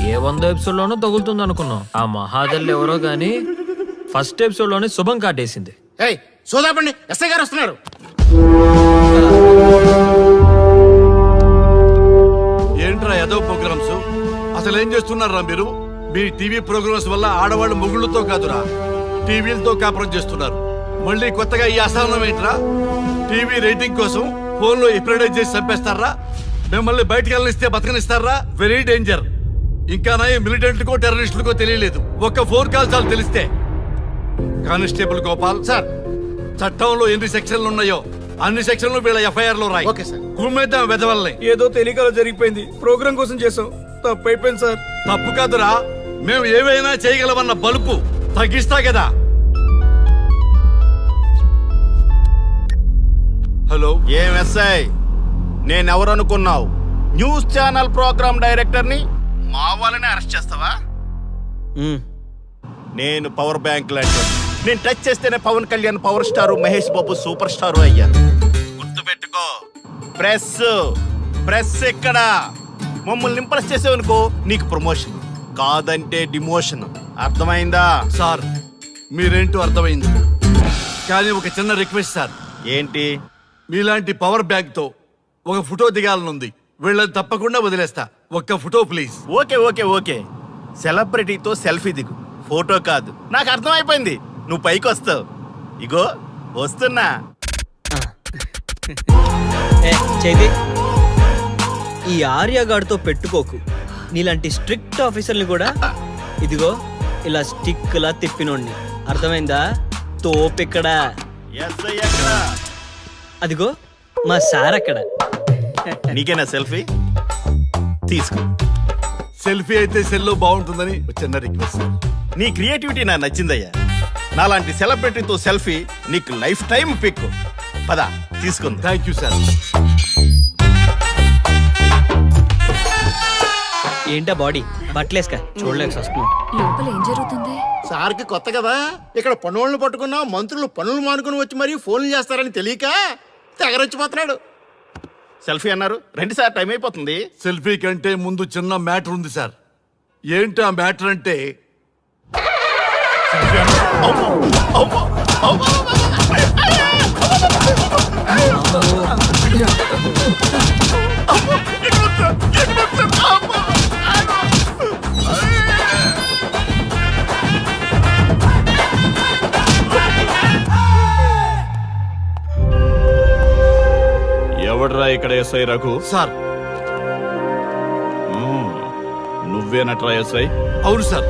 ఏ 100 ఎపిసోడ్లోనో తగులుతుంది అనుకున్నాం. ఆ మహాదల్లి ఎవరో గానీ ఫస్ట్ ఎపిసోడ్లోనే శుభం కాటేసింది. ఏయ్, సోదాపండి, ఎస్ఐ గారు వస్తున్నారు. ఏంట్రా ఏదో ప్రోగ్రామ్స్? అసలు ఏం చేస్తున్నారా మీరు? మీ టీవీ ప్రోగ్రామ్స్ వల్ల ఆడవాళ్ళు మొగుళ్ళతో కాదురా, టీవీలతో కాపురం చేస్తున్నారు. మళ్ళీ కొత్తగా ఈ అసహనం ఏంట్రా? టీవీ రేటింగ్ కోసం ఫోన్లో ఎప్రిడైజ్ చేసి చంపేస్తారా? మిమ్మల్ని బయటకు వెళ్ళనిస్తే బతకనిస్తారా? Very danger. ఇంకా నా మిలిటెంట్లకో టెర్రరిస్టులకో తెలియలేదు, ఒక్క ఫోన్ కాల్ చాలు తెలిస్తే. కానిస్టేబుల్ గోపాల్ సార్, చట్టంలో ఎన్ని సెక్షన్లు ఉన్నాయో అన్ని సెక్షన్లు వీళ్ళ ఎఫ్ఐఆర్ లో రాయి. Okay sir. కుమ్మేద్దాం వెదవల్ని. ఏదో తెలియకలో జరిగిపోయింది. ప్రోగ్రామ్ కోసం చేసాం, తప్పు అయిపోయింది సార్. తప్పు కాదురా, మేము ఏవైనా చేయగలమన్న బలుపు తగ్గిస్తా కదా. హలో, ఏం ఎస్ఐ, నేనెవరు అనుకున్నావు? న్యూస్ ఛానల్ ప్రోగ్రామ్ డైరెక్టర్ని. మా వాళ్ళని అరెస్ట్ చేస్తావా? నేను పవర్ బ్యాంక్ లాంటి. నేను టచ్ చేస్తేనే Pawan Kalyan power star, Mahesh Babu super star అయ్యారు. గుర్తుపెట్టుకో, ప్రెస్ ఇక్కడ మమ్మల్ని ఇంప్రెస్ చేసేవనుకో నీకు ప్రమోషన్, కాదంటే డిమోషన్. అర్థమైందా? సార్ మీరేంటో అర్థమైంది, కానీ ఒక చిన్న రిక్వెస్ట్ సార్. ఏంటి? మీలాంటి పవర్ బ్యాంక్ తో ఒక ఫోటో దిగాలనుంది. వీళ్ళని తప్పకుండా వదిలేస్తా, ఒక్క photo please. Okay okay okay, సెలబ్రిటీతో సెల్ఫీ దిగు, ఫోటో కాదు. నాకు అర్థమైపోయింది, నువ్వు పైకి వస్తావు. ఇగో వస్తున్నా. చైతి, ఈ ఆర్యగాడితో పెట్టుకోకు. నీలాంటి స్ట్రిక్ట్ ఆఫీసర్ని కూడా ఇదిగో ఇలా స్టిక్ లా తిప్పినోడిని. అర్థమైందా? తోపిక్కడ. అదిగో మా సార్ అక్కడ. నీకేనా సెల్ఫీ? తీసుకో. సెల్ఫీ అయితే సెల్లో బాగుంటుందని ఒక చిన్న రిక్వెస్ట్ సార్. నీ క్రియేటివిటీ నాకు నచ్చిందయ్యా. నాలాంటి సెలబ్రిటీతో సెల్ఫీ నీకు లైఫ్ టైం పిక్. పద తీసుకుందా. Thank you sir. ఏంటా బాడీ బట్టలేసుక చూడలేక వస్తున్నాం. లోపల ఏం జరుగుతుంది? సార్కి కొత్త కదా, ఇక్కడ పనులను పట్టుకున్నా మంత్రులు పనులు మానుకుని వచ్చి మరీ ఫోన్లు చేస్తారని తెలియక తెగరొచ్చిపోతున్నాడు. సెల్ఫీ అన్నారు, రండి సార్, టైం అయిపోతుంది. సెల్ఫీ కంటే ముందు చిన్న మ్యాటర్ ఉంది సార్. ఏంటి ఆ మ్యాటర్ అంటే ఎవడ్రా ఇక్కడ ఎస్ఐ రఘు? సార్. నువ్వేనట్రా ఎస్ఐ? అవును సార్.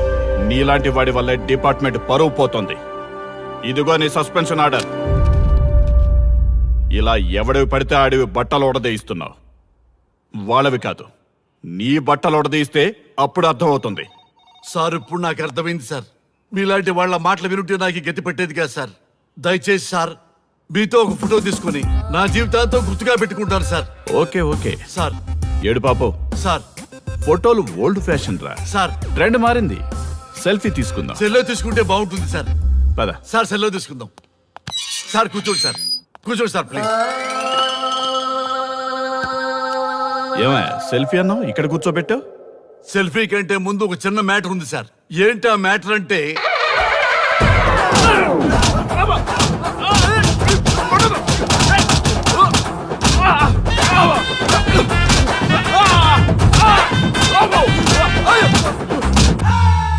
నీలాంటి వాడి వల్ల డిపార్ట్మెంట్ పరువు పోతుంది. ఇదిగో నీ సస్పెన్షన్ ఆర్డర్. ఇలా ఎవడివి పడితే ఆడివి బట్టలు ఉడదీయిస్తున్నావు. వాళ్ళవి కాదు, నీ బట్టలు ఉడదీయిస్తే అప్పుడు అర్థమవుతుంది. సార్ ఇప్పుడు నాకు అర్థమైంది సార్. మీలాంటి వాళ్ళ మాటలు వినుంటే నాకు గతి పెట్టేది కాదు సార్. దయచేసి సార్ మీతో ఒక ఫోటో తీసుకుని నా జీవితాంతో గుర్తుగా పెట్టుకుంటాను సార్. Okay okay sir. ఏడు పాపు సార్. ఫోటోలు ఓల్డ్ ఫ్యాషన్ రా సార్. ట్రెండ్ మారింది. సెల్ఫీ తీసుకుందాం. సెల్లో తీసుకుంటే బాగుంటుంది సార్. పద సార్ సెల్లో తీసుకుందాం. సార్ కూర్చోండి సార్, కూర్చోండి సార్ ప్లీజ్. ఏమయ్య సెల్ఫీ అన్నావు, ఇక్కడ కూర్చోబెట్టావు? సెల్ఫీ కంటే ముందు ఒక చిన్న మ్యాటర్ ఉంది సార్. ఏంటి ఆ మ్యాటర్ అంటే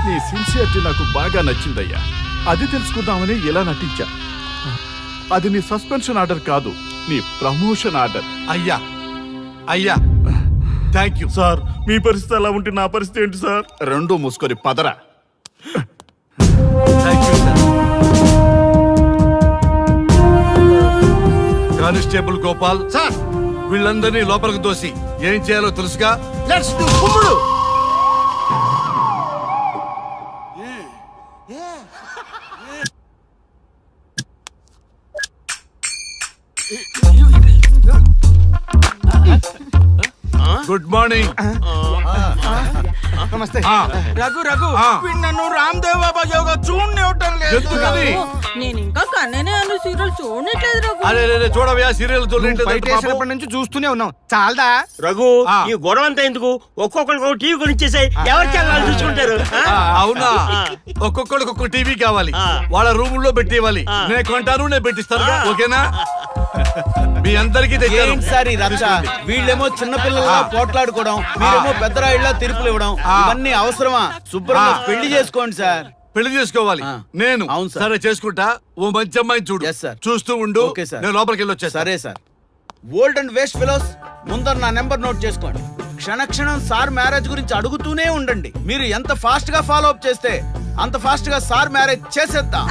నీ సిన్సియరిటీ నాకు బాగా నచ్చిందయ్యా. అది తెలుసుకుందామని ఇలా నటించా. అది నీ సస్పెన్షన్ ఆర్డర్ కాదు, నీ ప్రమోషన్ ఆర్డర్. అయ్యా అయ్యా థ్యాంక్ యూ సార్. మీ పరిస్థితి అలా ఉంటే నా పరిస్థితి ఏంటి సార్? రెండు మూసుకొని పదరా. Thank you sir. Constable Gopal sir, వీళ్ళందరినీ లోపలికి తోసి ఏం చేయాలో తెలుసుగా. లెట్స్ డు కుమ్ముడు. Good morning. నమస్తే. రఘు రఘు ఆ. వీడు నన్ను రామ్దేవ్ బాబా యోగా చూడనివ్వటం లేదు. ఎందుకని? నేను ఇంకా కన్ననే అను సీరియల్ చూడట్లేదు రఘు. అరే చూడవయ్యా సీరియల్ బయట నుంచి చూస్తూనే ఉన్నాం. చాలదా? రఘు ఆ. ఈ గొడవ అంతా ఎందుకు? ఒక్కొక్కరికి ఒక టీవీ కొనిచ్చేసాయి, ఎవరికి వాళ్ళు చూసుకుంటారు. ఆ? అవునా? ఒక్కొక్కడికి ఒక్కొక్క టీవీ కావాలి, ఆ. వాళ్ళ రూముల్లో పెట్టి ఇవ్వాలి. ఆ. నేను కొంటాను, నేను పెట్టిస్తాను. ఓకేనా? మీ అందరికీ తెచ్చాను. ఏంటి సార్ ఈ రచ్చ? వీళ్ళేమో చిన్నపిల్లల్లా పోట్లాడుకోవడం, మీరేమో పెద్దరాయిళ్ళ తీర్పులు ఇవ్వడం, ఇవన్నీ అవసరమా? శుభ్రంగా పెళ్లి చేసుకోండి సార్. పెళ్లి చేసుకోవాలి ఆ. నేను. అవును సార్. సరే చేసుకుంటా. ఓ మంచి అమ్మాయిని చూడు. Yes, sir. చూస్తూ ఉండు. Okay, sir. నేను లోపలికి వెళ్ళి వచ్చేస్తా. సరే sir. Old and waste fellows, ముందర నా నెంబర్ నోట్ చేసుకోండి. క్షణక్షణం సార్ మ్యారేజ్ గురించి అడుగుతూనే ఉండండి. మీరు ఎంత ఫాస్ట్ గా ఫాలో అప్ చేస్తే అంత ఫాస్ట్ గా సార్ మ్యారేజ్ చేసేద్దాం.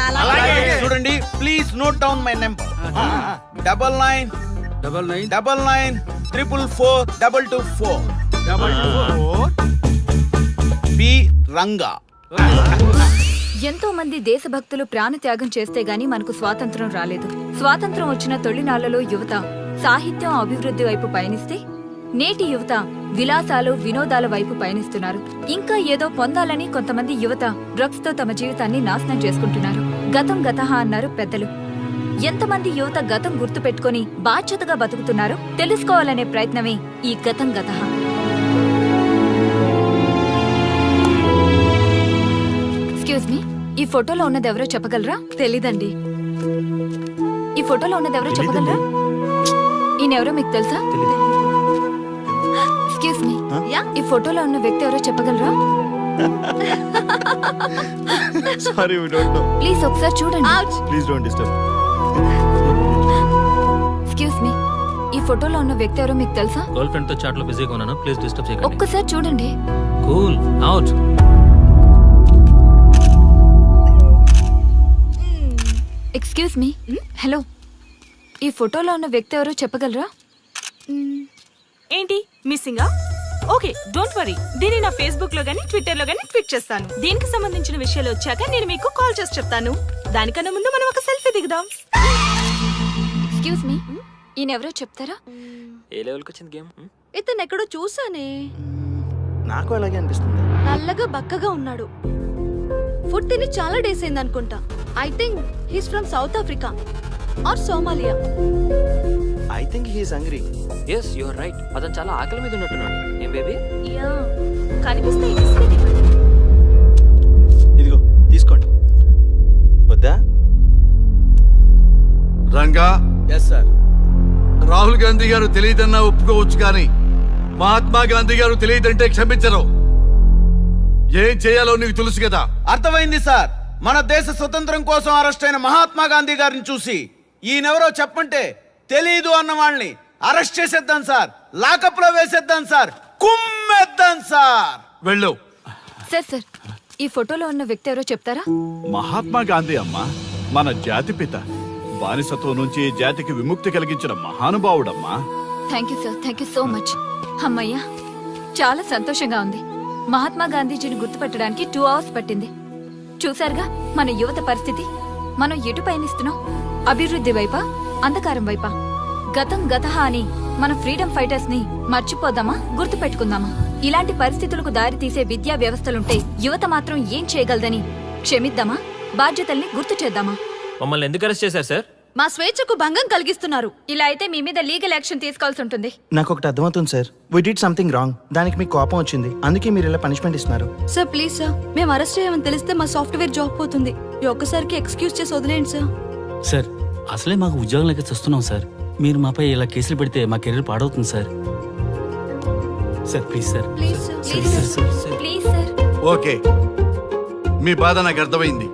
చూడండి, please note down my number. 9999 444 B Ranga. ఎంతో మంది దేశభక్తులు ప్రాణత్యాగం చేస్తే గాని మనకు స్వాతంత్రం రాలేదు. స్వాతంత్రం వచ్చిన తొలినాళ్లలో యువత సాహిత్యం అభివృద్ధి వైపు పయనిస్తే నేటి యువత విలాసాలు వినోదాల వైపు పయనిస్తున్నారు. ఇంకా ఏదో పొందాలని కొంతమంది యువత డ్రగ్స్ తో తమ జీవితాన్ని నాశనం చేసుకుంటున్నారు. గతం గతహ అన్నారు పెద్దలు. ఎంతమంది యువత గతం గుర్తు పెట్టుకుని బాధ్యతగా బతుకుతున్నారో తెలుసుకోవాలనే ప్రయత్నమే ఈ గతం గతహ. ఎక్స్క్యూజ్ మీ, ఈ ఫోటోలో ఉన్నది ఎవరో చెప్పగలరా? తెలీదండి. ఈ ఫోటోలో ఉన్నది ఎవరో చెప్పగలరా? ఈయనెవరో మీకు తెలుసా? ఎక్స్క్యూజ్ మీ, ఈ ఫోటోలో ఉన్న వ్యక్తి ఎవరో చెప్పగలరా? Sorry, we don't know. Please ఒకసారి చూడండి. Please don't disturb. Excuse me, ఈ ఫోటోలో ఉన్న వ్యక్తి ఎవరో మీకు తెలుసా? గర్ల్ ఫ్రెండ్ తో చాట్ లో బిజీగా ఉన్నాను, ప్లీజ్ డిస్టర్బ్ చేయకండి. ఒక్కసారి చూడండి. Cool out. Excuse me, hello, ఈ ఫోటోలో ఉన్న వ్యక్తి ఎవరో చెప్పగలరా? ఏంటి మిస్సింగా? ఓకే డోంట్ వరీ దీన్ని నా ఫేస్బుక్ లో గానీ ట్విట్టర్ లో గానీ ట్వీట్ చేస్తాను. దీనికి సంబంధించిన విషయాలు వచ్చాక నేను మీకు కాల్ చేసి చెప్తాను. దానికన్నా ముందు మనం ఒక సెల్ఫీ దిగుదాం. ఎక్స్క్యూజ్ మీ, ఈయనెవరో చెప్తారా? ఏ లెవెల్కి వచ్చింది గేమ్? ఇతను ఎక్కడో చూసానే. నాకు అలాగే అనిపిస్తుంది. నల్లగా బక్కగా ఉన్నాడు. ఫుడ్ తిని చాలా డేస్ అయింది అనుకుంటా. I think he's from South Africa or Somalia. I think he's hungry. Yes you are right. అతను చాలా ఆకలి మీద ఉన్నట్టున్నాడు. ఏం బేబీ? యా కనిపిస్తే ఈ బిస్కెట్ ఇవ్వండి. ఇదిగో తీసుకోండి. వద్దా? Ranga, yes sir. రాహుల్ గాంధీ గారు తెలియదన్నా ఒప్పుకోవచ్చు కానీ మహాత్మా గాంధీ గారు తెలియదంటే క్షమించరు. ఏం చేయాలో నీకు తెలుసు కదా. అర్థమైంది సార్. మన దేశ స్వతంత్రం కోసం అరెస్ట్ అయిన మహాత్మా గాంధీ గారిని చూసి ఈయనెవరో చెప్పంటే తెలీదు అన్న వాళ్ళని అరెస్ట్ చేసేద్దాం సార్. లాకప్ లో వేసేద్దాం సార్. కుమ్మేద్దాం సార్. వెళ్ళు. సార్ సార్, ఈ ఫోటోలో ఉన్న వ్యక్తి ఎవరో చెప్తారా? మహాత్మా గాంధీ అమ్మ, మన జాతిపిత. బానిసత్వం నుంచి జాతికి విముక్తి కలిగించిన మహానుభావుడమ్మా. Thank you sir, thank you so much. అమ్మయ్యా, చాలా సంతోషంగా ఉంది. మహాత్మా గాంధీజీని గుర్తుపట్టడానికి 2 hours పట్టింది. చూసారుగా మన యువత పరిస్థితి. మనం ఎటు పయనిస్తున్నాం? అభివృద్ధి వైపా, అంధకారం వైపా? గతం గతహ అని మన ఫ్రీడమ్ ఫైటర్స్ ని మర్చిపోదామా, గుర్తు పెట్టుకుందామా? ఇలాంటి పరిస్థితులకు దారి తీసే విద్యా వ్యవస్థలుంటే యువత మాత్రం ఏం చేయగలదని క్షమిద్దామా, బాధ్యతల్ని గుర్తు చేద్దామా? మమ్మల్ని ఎందుకు అరెస్ట్ చేశారు సార్? మా స్వేచ్ఛకు భంగం కలిగిస్తున్నారు. ఇలా అయితే మీ మీద లీగల్ యాక్షన్ తీసుకోవాల్సి ఉంటుంది. నాకు ఒకటి అర్థమవుతుంది sir. We did something wrong. దానికి మీకు కోపం వచ్చింది, అందుకే మీరు ఇలా పనిష్మెంట్ ఇస్తున్నారు. సార్ ప్లీజ్ సార్, మేము అరెస్ట్ చేయమని తెలిస్తే మా సాఫ్ట్వేర్ జాబ్ పోతుంది. ఈ ఒక్కసారికి ఎక్స్క్యూజ్ చేసి వదిలేండి సార్. సార్ అసలే మాకు ఉద్యోగం లేక చూస్తున్నాం సార్. మీరు మాపై ఇలా కేసులు పెడితే మా కెరీర్ పాడవుతుంది sir. Sir please sir. Please sir. Sir sir sir. Please sir. Okay, మీ బాధ నాకు అర్థమైంది.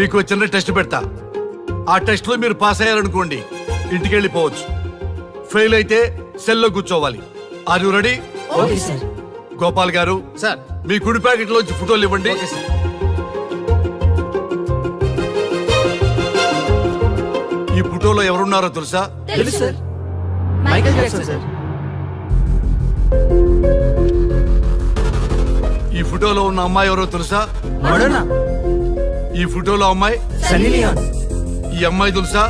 మీకు చిన్న టెస్ట్ పెడతా. ఆ టెస్ట్ లో మీరు పాస్ అయ్యారనుకోండి, ఇంటికి వెళ్ళిపోవచ్చు. ఫెయిల్ అయితే సెల్లో కూర్చోవాలి. Are you ready? Okay sir. Gopal గారు, సార్. మీ కుడి ప్యాకెట్ లోంచి ఫోటోలు ఇవ్వండి. Okay sir. ఈ ఫోటోలో ఎవరున్నారో తెలుసా? తెలుసు సార్. Michael Jackson sir. ఈ ఫోటోలో ఉన్న అమ్మాయి ఎవరో తెలుసా? మడోనా. ఈ ఫోటోలో అమ్మాయి సన్నీ లియోన్. ఈ అమ్మాయి తెలుసా?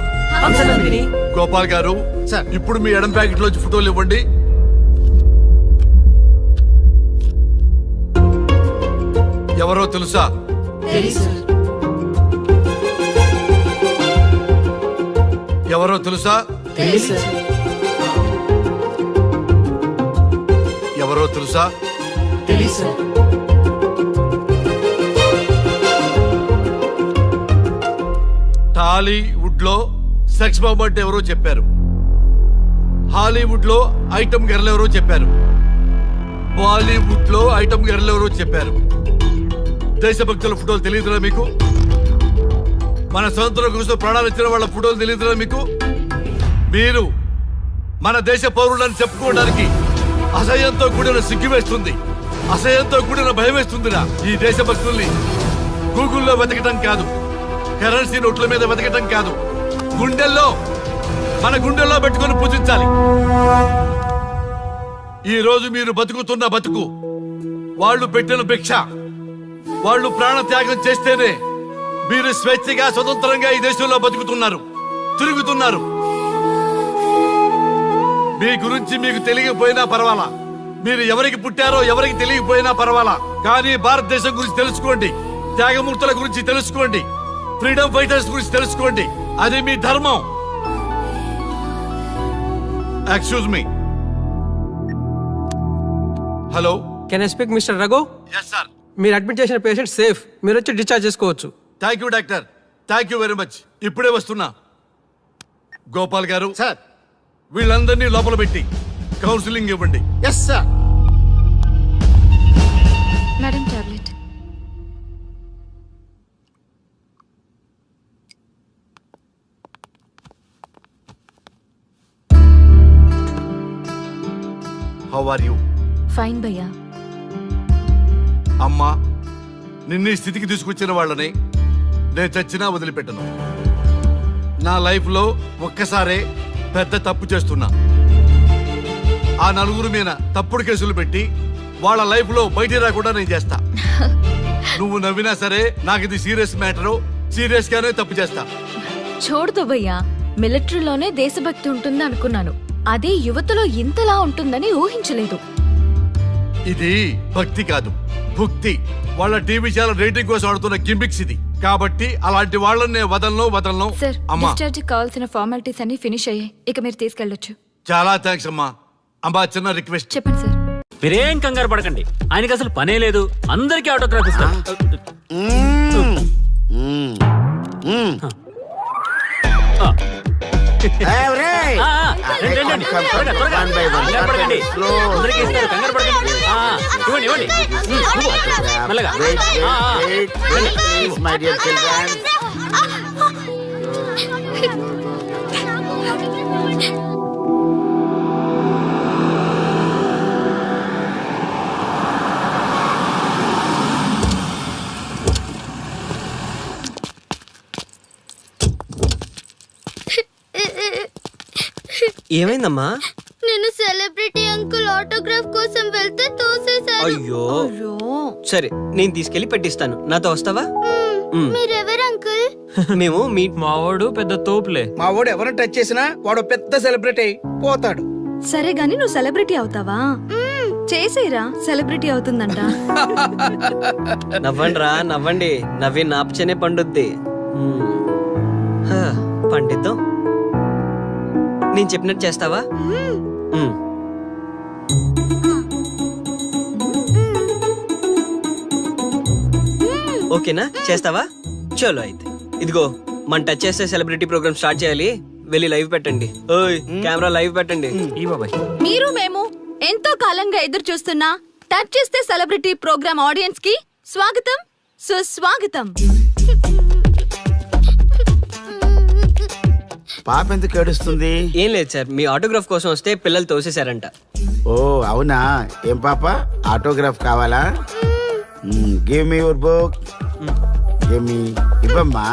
హంసనందిని. గోపాల్ గారు, సార్. ఇప్పుడు మీ ఎడం ప్యాకెట్ లోంచి ఫోటోలు ఇవ్వండి. ఎవరో తెలుసా? తెలుసు సార్. ఎవరో తెలుసా? తెలుసు సార్. ఎవరో తెలుసా? తెలుసు సార్. టాలీవుడ్ లో సెక్స్ బాంబ్ అంటే ఎవరో చెప్పారు. హాలీవుడ్ లో ఐటమ్ గర్ల్ ఎవరో చెప్పారు. బాలీవుడ్ లో ఐటమ్ గర్ల్ ఎవరో చెప్పారు. దేశభక్తుల ఫోటోలు తెలియదురా మీకు? మన స్వతంత్రం కోసం ప్రాణాలు ఇచ్చిన వాళ్ళ ఫోటోలు తెలియదురా మీకు? మీరు మన దేశ పౌరులని చెప్పుకోవడానికి అసహ్యంతో కూడిన సిగ్గు వేస్తుంది, అసహ్యంతో కూడిన భయం వేస్తుందిరా. ఈ దేశభక్తుల్ని గూగుల్లో వెతకటం కాదు, కరెన్సీ నోట్ల మీద వెతకటం కాదు, గుండెల్లో, మన గుండెల్లో పెట్టుకొని పూజించాలి. ఈ రోజు మీరు బతుకుతున్న బతుకు వాళ్ళు పెట్టిన భిక్ష. వాళ్ళు ప్రాణ త్యాగం చేస్తేనే మీరు స్వేచ్ఛగా స్వతంత్రంగా ఈ దేశంలో బతుకుతున్నారు, తిరుగుతున్నారు. మీ గురించి మీకు తెలియకపోయినా పర్వాలా, మీరు ఎవరికి పుట్టారో ఎవరికి తెలియకపోయినా పర్వాలా, కానీ భారతదేశం గురించి తెలుసుకోండి, త్యాగమూర్తుల గురించి తెలుసుకోండి, ఫ్రీడమ్ ఫైటర్స్ గురించి తెలుసుకోండి. అది మీ ధర్మం. Excuse me. Hello. Can I speak mister Raghu? Yes sir. మీరు అడ్మిట్ చేసిన పేషెంట్ సేఫ్. మీరు వచ్చి డిశ్చార్జ్ చేసుకోవచ్చు. Thank you doctor, thank you very much. ఇప్పుడే వస్తున్నా. గోపాల్ గారు, సార్. వీళ్ళందరినీ లోపల పెట్టి కౌన్సిలింగ్ ఇవ్వండి. Yes sir. Madam tablet. How are you? Fine భయ్యా. అమ్మా, నిన్ను ఈ స్థితికి తీసుకొచ్చిన వాళ్ళని నేను చచ్చినా వదిలిపెట్టను. నా లైఫ్లో ఒక్కసారే పెద్ద తప్పు చేస్తున్నా. ఆ నలుగురు మీద తప్పుడు కేసులు పెట్టి వాళ్ళ లైఫ్ లో బయట రాకుండా నేను చేస్తా. నువ్వు నవ్వినా సరే నాకు ఇది సీరియస్ మ్యాటరు, సీరియస్ గానే తప్పు చేస్తా. చూడదు భయ్యా, మిలిటరీలోనే దేశభక్తి ఉంటుంది అనుకున్నాను. అదే యువతలో ఇంతలా ఉంటుందని ఊహించలేదు. ఇది భక్తి కాదు, భుక్తి. వాళ్ళ టీవీ ఛానల్ రేటింగ్ కోసం ఆడుతున్న గిమ్మిక్స్ ఇది. కాబట్టి అలాంటి వాళ్ళని నేను వదలను. సార్, అమ్మా డిశ్చార్జ్ కావాల్సిన ఫార్మాలిటీస్ అన్ని ఫినిష్ అయ్యాయి. ఇక మీరు తీసుకెళ్ళొచ్చు. చాలా థ్యాంక్స్ అమ్మా. అమ్మా చిన్న రిక్వెస్ట్. చెప్పండి సార్. మీరేం కంగారు పడకండి, ఆయనకి అసలు పనే లేదు. అందరికీ ఆటోగ్రాఫ్ ఇస్తాం. రండి, రండి. త్వరగా, త్వరగా. కంగారు పడకండి. అందరికీ ఇస్తారు, కంగారు పడకండి. ఇవ్వండి. మెల్లగా. ఏమైందమ్మా? నేను సెలబ్రిటీ అంకుల్ ఆటోగ్రాఫ్ కోసం వెళ్తే తోసేశారు. అయ్యో, సరే నేను తీసుకెళ్లి పెట్టిస్తాను. నాతో వస్తావా? మీరెవరు అంకుల్? మేము మీ మావాడు పెద్ద తోపులే. మా వాడు ఎవరిని టచ్ చేసినా వాడు పెద్ద సెలబ్రిటీ అయి పోతాడు. సరే గాని నువ్వు సెలబ్రిటీ అవుతావా? చేసేరా, సెలబ్రిటీ అవుతుందంట. నవ్వండిరా, నవ్వండి. నవ్వి నాపచనే పండుద్ది. పండిద్దాం. నేను చెప్పినట్టు చేస్తావా? ఓకేనా? చేస్తావా? చలో అయితే. ఇదిగో, మన టచ్ చేస్తే సెలబ్రిటీ ప్రోగ్రామ్ స్టార్ట్ చేయాలి. వెళ్ళి లైవ్ పెట్టండి. ఓయ్, కెమెరా లైవ్ పెట్టండి. ఈ బాబాయ్. మీరు మేము ఎంతో కాలంగా ఎదురు చూస్తున్నా టచ్ చేస్తే సెలబ్రిటీ ప్రోగ్రామ్ ఆడియన్స్ కి స్వాగతం, సుస్వాగతం. పాప ఎందుకు ఏడుస్తుంది? ఏం లేదు సార్, మీ ఆటోగ్రాఫ్ కోసం వస్తే పిల్లలు తోసేశారంట. ఓ అవునా? ఏం పాప, ఆటోగ్రాఫ్ కావాలా? Give me your book. Give me. ఇవ్వమ్మా.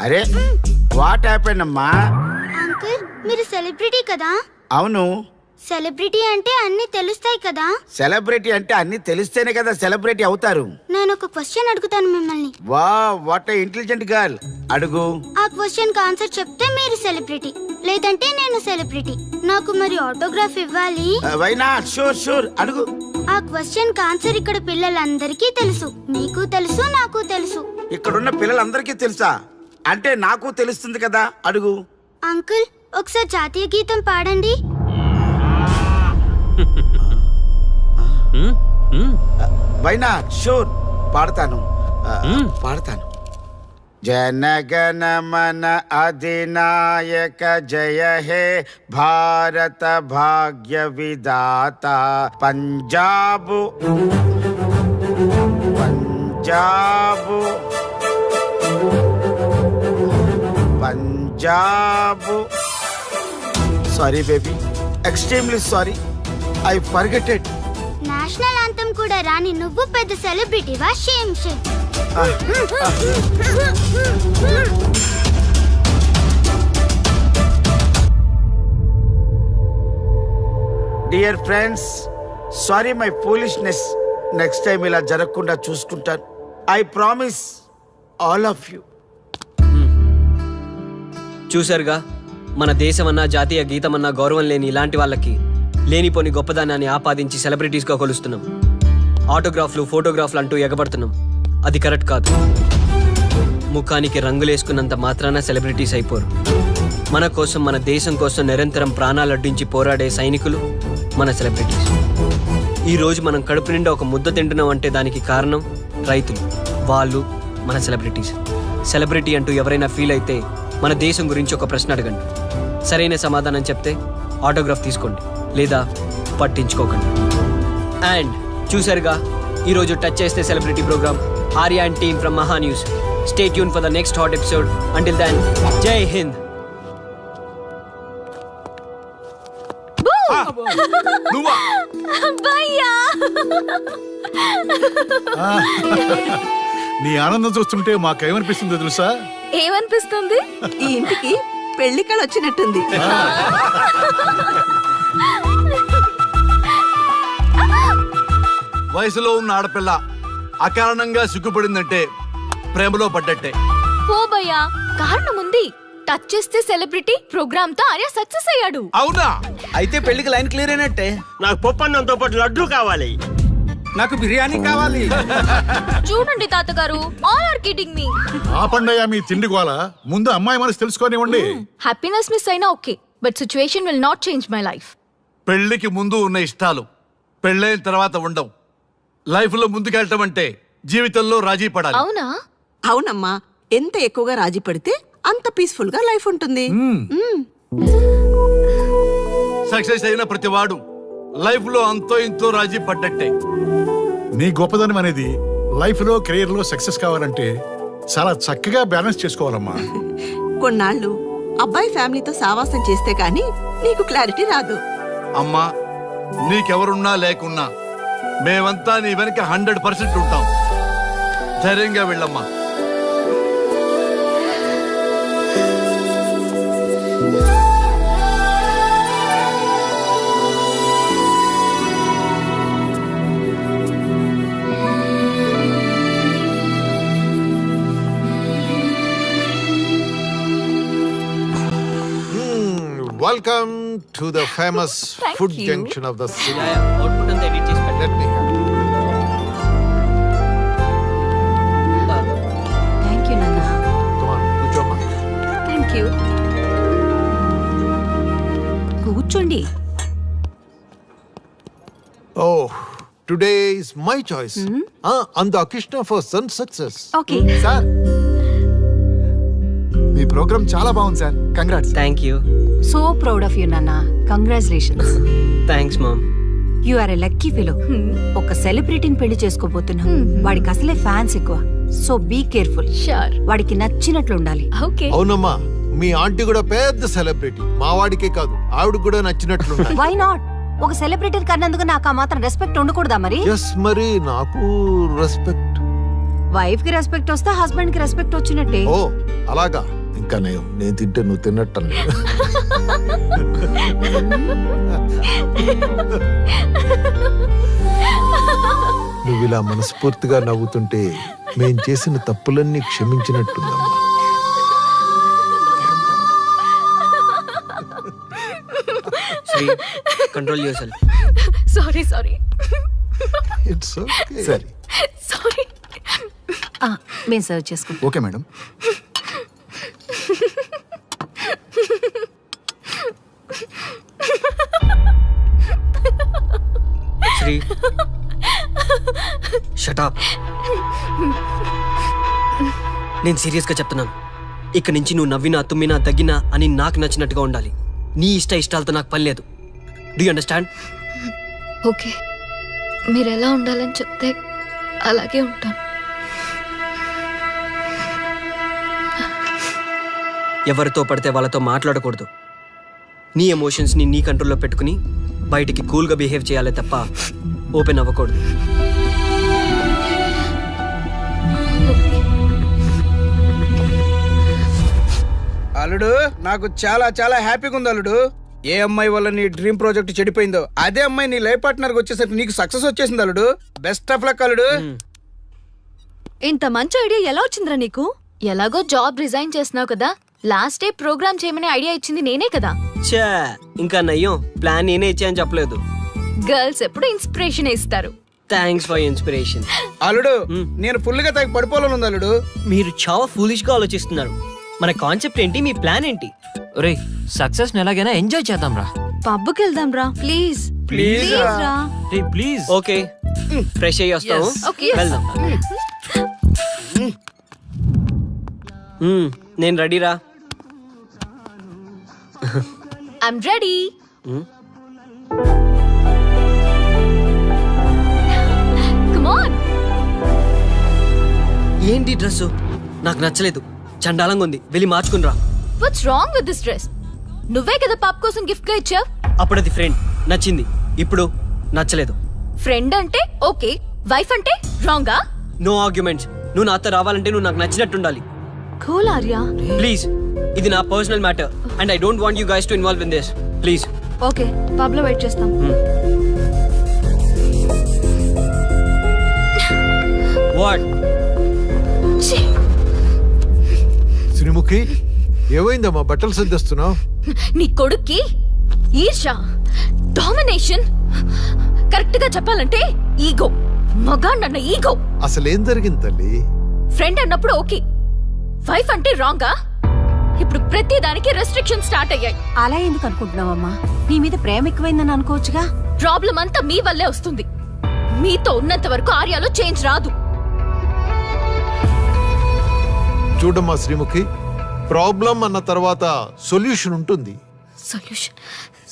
అరే, వాట్ హ్యాపెండ్ అమ్మా? అంకుల్, మీరు సెలబ్రిటీ కదా? అవును. సెలబ్రిటీ అంటే అన్ని తెలుస్తాయి కదా? సెలబ్రిటీ అంటే అన్ని తెలిస్తేనే కదా సెలబ్రిటీ అవుతారు. నేను ఒక క్వశ్చన్ అడుగుతాను మిమ్మల్ని. వా, వాట్ ఏ ఇంటెలిజెంట్ గర్ల్. అడుగు. ఆ క్వశ్చన్ కి ఆన్సర్ చెప్తే మీరు సెలబ్రిటీ, లేదంటే నేను సెలబ్రిటీ. నాకు మరి ఆటోగ్రాఫ్ ఇవ్వాలి. Why not? షూర్ షూర్, అడుగు. ఆ క్వశ్చన్ కి ఆన్సర్ ఇక్కడ పిల్లలందరికీ తెలుసు. మీకు తెలుసు, నాకు తెలుసు. ఇక్కడున్న పిల్లలందరికీ తెలుసా? అంటే నాకు తెలుస్తుంది కదా. అడుగు. అంకుల్, ఒకసారి జాతీయ గీతం పాడండి. Why not? షూర్, పాడతాను. పాడతాను. జనగణ మన అధినాయక జయ హే భారత భాగ్య విధాత. Punjab Punjab Punjab. Sorry baby, extremely sorry. I forgetted. National anthem కూడా రాని నువ్వు పెద్ద సెలబ్రిటీవా? Shame shame. Dear friends, sorry my foolishness. Next time ఇలా జరగకుండా చూసుకుంటాను. I promise all of you. చూసారుగా, మన దేశమన్నా జాతీయ గీతమన్నా గౌరవం లేని ఇలాంటి వాళ్ళకి లేనిపోని గొప్పదానాన్ని ఆపాదించి సెలబ్రిటీస్గా కొలుస్తున్నాం. ఆటోగ్రాఫ్లు, ఫోటోగ్రాఫ్లు అంటూ ఎగబడుతున్నాం. అది కరెక్ట్ కాదు. ముఖానికి రంగులేసుకున్నంత మాత్రాన సెలబ్రిటీస్ అయిపోరు. మన కోసం, మన దేశం కోసం నిరంతరం ప్రాణాలు అడ్డించి పోరాడే సైనికులు మన సెలబ్రిటీస్. ఈరోజు మనం కడుపు నిండా ఒక ముద్ద తింటున్నాం అంటే దానికి కారణం రైతులు. వాళ్ళు మన సెలబ్రిటీస్. సెలబ్రిటీ అంటూ ఎవరైనా ఫీల్ అయితే మన దేశం గురించి ఒక ప్రశ్న అడగండి. సరైన సమాధానం చెప్తే ఆటోగ్రాఫ్ తీసుకోండి, లేదా పట్టించుకోకండి. అండ్ చూసారుగా, ఈరోజు టచ్ చేస్తే celebrity programme. Arya and team from Maha news. Stay tune for the next hot episode. Until then, జై హింద్. నువ్వా? భయ్యా, నీ ఆనందం చూస్తుంటే మాకేమనిపిస్తుందో తెలుసా? ఏమనిపిస్తుంది? ఈ ఇంటికి పెళ్లి కళ వచ్చినట్టుంది. వయసులో ఉన్న ఆడపిల్ల అకారణంగా సిగ్గుపడిందంటే ప్రేమలో పడ్డట్టే. పో భయ్యా, కారణం ఉంది. టచ్ చేస్తే సెలబ్రిటీ ప్రోగ్రామ్ తో ఆర్య సక్సెస్ అయ్యాడు. అవునా? అయితే పెళ్లికి లైన్ క్లియర్ అయినట్టే. నాకు పప్పన్నంతో పాటు లడ్డు కావాలి. నాకు బిర్యానీ కావాలి. చూడండి తాతగారు, ఆల్ ఆర్ కిడింగ్ మీ. ఆపండయ్యా మీ తిండి గోల. ముందు అమ్మాయి మనసు తెలుసుకోనివ్వండి. హ్యాపీనెస్ మిస్ అయినా okay, but situation will not change my life. పెళ్లికి ముందు ఉన్న ఇష్టాలు పెళ్ళైన తర్వాత ఉండవు. లైఫ్ లో ముందుకెళ్ళటం అంటే జీవితంలో రాజీ పడాలి. అవునా? అవునమ్మా, ఎంత ఎక్కువగా రాజీ పడితే అంత పీస్ఫుల్ గా లైఫ్ ఉంటుంది. సక్సెస్ అయిన ప్రతివాడు లైఫ్ లో అంతో ఇంతో రాజీ పడ్డట్టే. నీ గొప్పదనం అనేది లైఫ్ లో కెరీర్ లో సక్సెస్ కావాలంటే చాలా చక్కగా బ్యాలెన్స్ చేసుకోవాలమ్మా. కొన్నాళ్ళు అబ్బాయి ఫ్యామిలీతో సావాసం చేస్తే గానీ నీకు క్లారిటీ రాదు. అమ్మా, నీకెవరున్నా లేకున్నా మేమంతా నీ వెనక 100% ఉంటాం. ధైర్యంగా వెళ్ళమ్మా. Welcome to the famous Thank food you. junction of the city. Output అంతా ఎడిట్ చేసి పెట్టండి. Let me have it. Thank you నాన్న. Come on, కూర్చోమ్మా. Thank you. కూర్చోండి. Oh, today is my choice. And the Krishna for son success. Okay. Sir, మీ programme చాలా బాగుంది sir. Congrats. Thank you. So proud of you నాన్న. Congratulations. Thanks mom. You are a lucky fellow. ఒక సెలబ్రిటీని పెళ్లి చేసుకోబోతున్నావు. వాడికి అసలే ఫ్యాన్స్ ఎక్కువ. So be careful. షూర్. వాడికి నచ్చినట్లు ఉండాలి. ఓకే. అవునమ్మా, మీ ఆంటీ కూడా పెద్ద సెలబ్రిటీ. మా వాడికే కాదు, ఆవిడకి కూడా నచ్చినట్లు వై నాట్? ఒక సెలబ్రిటీ కన్నందుకు నాకు ఆ మాత్రం రెస్పెక్ట్ ఉండకూడదా మరి? ఎస్, మరి నాకు రెస్పెక్ట్. వైఫ్ కి రెస్పెక్ట్ వస్తే హస్బెండ్ కి రెస్పెక్ట్ వచ్చినట్టే. ఓ అలాగా? ఇంకా నేను తింటే నువ్వు తిన్నట్టు. నువ్వు ఇలా మనస్ఫూర్తిగా నవ్వుతుంటే మేం చేసిన తప్పులన్నీ క్షమించినట్టుందమ్మా. Sri, control your sorry sorry it's okay. సరే, సారీ. మేము సర్వ్ చేసుకుంటాం. Okay madam. Sri, shut up. నేను సీరియస్గా చెప్తున్నాను. ఇక్కడి నుంచి నువ్వు నవ్వినా తుమ్మినా దగ్గినా అని నాకు నచ్చినట్టుగా ఉండాలి. నీ ఇష్టాలతో నాకు పని లేదు. Do you understand? ఓకే, మీరు ఎలా ఉండాలని చెప్తే అలాగే ఉంటాను. ఎవరితో పడితే వాళ్ళతో మాట్లాడకూడదు. నీ ఎమోషన్స్ని నీ కంట్రోల్లో పెట్టుకుని బయటికి కూల్గా బిహేవ్ చేయాలి తప్ప ఓపెన్ అవ్వకూడదు. అల్లుడు, నాకు చాలా చాలా హ్యాపీగా ఉంది అల్లుడు. ఏ అమ్మాయి వల్ల నీ డ్రీమ్ ప్రాజెక్ట్ చెడిపోయిందో అదే అమ్మాయి నీ లైఫ్ పార్ట్నర్ వచ్చేసరికి నీకు సక్సెస్ వచ్చేసింది అల్లుడు. బెస్ట్ ఆఫ్ లక్ అల్లుడు. ఇంత మంచి ఐడియా ఎలా వచ్చిందిరా నీకు? ఎలాగో జాబ్ రిజైన్ చేస్తున్నావు కదా, లాస్ట్ డే ప్రోగ్రామ్ చేయమనే ఐడియా ఇచ్చింది నేనే కదా. చా, ఇంకా నయ్యం, ప్లాన్ నేనే ఇచ్చాయని చెప్పలేదు. గర్ల్స్ ఎప్పుడు ఇన్స్పిరేషన్ ఇస్తారు. Thanks for inspiration. అల్లుడు, నేను ఫుల్ గా తగ్గి పడిపోవాలని ఉంది అల్లుడు. మీరు చాలా ఫూలిష్ గా ఆలోచిస్తున్నారు. మన కాన్సెప్ట్ ఏంటి, మీ ప్లాన్ ఏంటి? రే, సక్సెస్ ఎలాగైనా ఎంజాయ్ చేద్దాం రా. పబ్కి వెళ్దాం రా ప్లీజ్. ప్లీజ్ రా. రే ప్లీజ్. ఓకే, ఫ్రెష్ అయ్యి వస్తాము. Okay. వెళ్దాం. నేను రెడీరా. I'm ready. Come on. ఏంటి డ్రెస్? నాకు నచ్చలేదు, చండాలంగా ఉంది. వెళ్ళి మార్చుకునిరా. What's wrong with this dress? నువ్వే కదా పాప్ కోసం గిఫ్ట్ గా ఇచ్చావు. అప్పుడది ఫ్రెండ్, నచ్చింది. ఇప్పుడు నచ్చలేదు. ఫ్రెండ్ అంటే ఓకే, వైఫ్ అంటే రాంగా? No arguments. నువ్వు నాతో రావాలంటే నువ్వు నాకు నచ్చినట్టు ఉండాలి. కూల్ ఆర్యా. ప్లీజ్, ఇది నా personal matter and I don't want you guys to involve in this. Please. Okay, pub లో వెయిట్ చేస్తాం. శ్రీముఖి ఏమైందమ్మా బట్టలు సర్దిస్తున్నావు? నీ కొడుక్కి ఈర్ష, డామినేషన్, కరెక్ట్ గా చెప్పాలంటే ఈగో. మగాండన్న ఈగో. అసలేం జరిగింది తల్లి? ఫ్రెండ్ అన్నప్పుడు ఓకే, వైఫ్ అంటే రాంగా? ఇప్పుడు ప్రతి దానికి రెస్ట్రిక్షన్ స్టార్ట్ అయ్యాయి. అలా ఎందుకు అనుకుంటున్నావమ్మా? నీ మీద ప్రేమ ఎక్కువైందని అనుకోవచ్చుగా. ప్రాబ్లం అంతా మీ వల్లే వస్తుంది. మీతో ఉన్నంత వరకు ఆర్యాలో చేంజ్ రాదు. చూడమ్మా శ్రీముఖి, ప్రాబ్లం అన్న తర్వాత సొల్యూషన్ ఉంటుంది. సొల్యూషన్,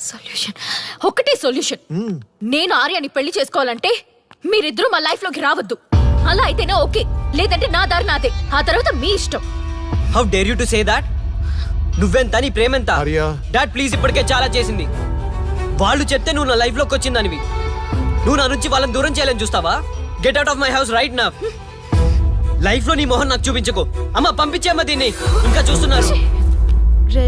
సొల్యూషన్, ఒకటే సొల్యూషన్. నేను ఆర్యాని పెళ్లి చేసుకోవాలంటే మీరిద్దరూ మా లైఫ్ లోకి రావద్దు. అలా అయితేనే ఓకే, లేదంటే నా దారి నాదే. ఆ తర్వాత మీ ఇష్టం. How dare you to say that? నువ్వెంత, నీ ప్రేమెంత? ఆర్యా, డాడ్ ప్లీజ్, ఇప్పటికే చాలా చేసింది. వాళ్ళు చెప్తే నువ్వు నా లైఫ్ లోకి వచ్చిందనివి. నువ్వు నా నుంచి వాళ్ళని దూరం చేయాలని చూస్తావా? Get out of my house right now. Life లో నీ మొహం నాకు చూపించకు. అమ్మ పంపించేమ్మ దీన్ని, ఇంకా చూస్తున్నారు. రే,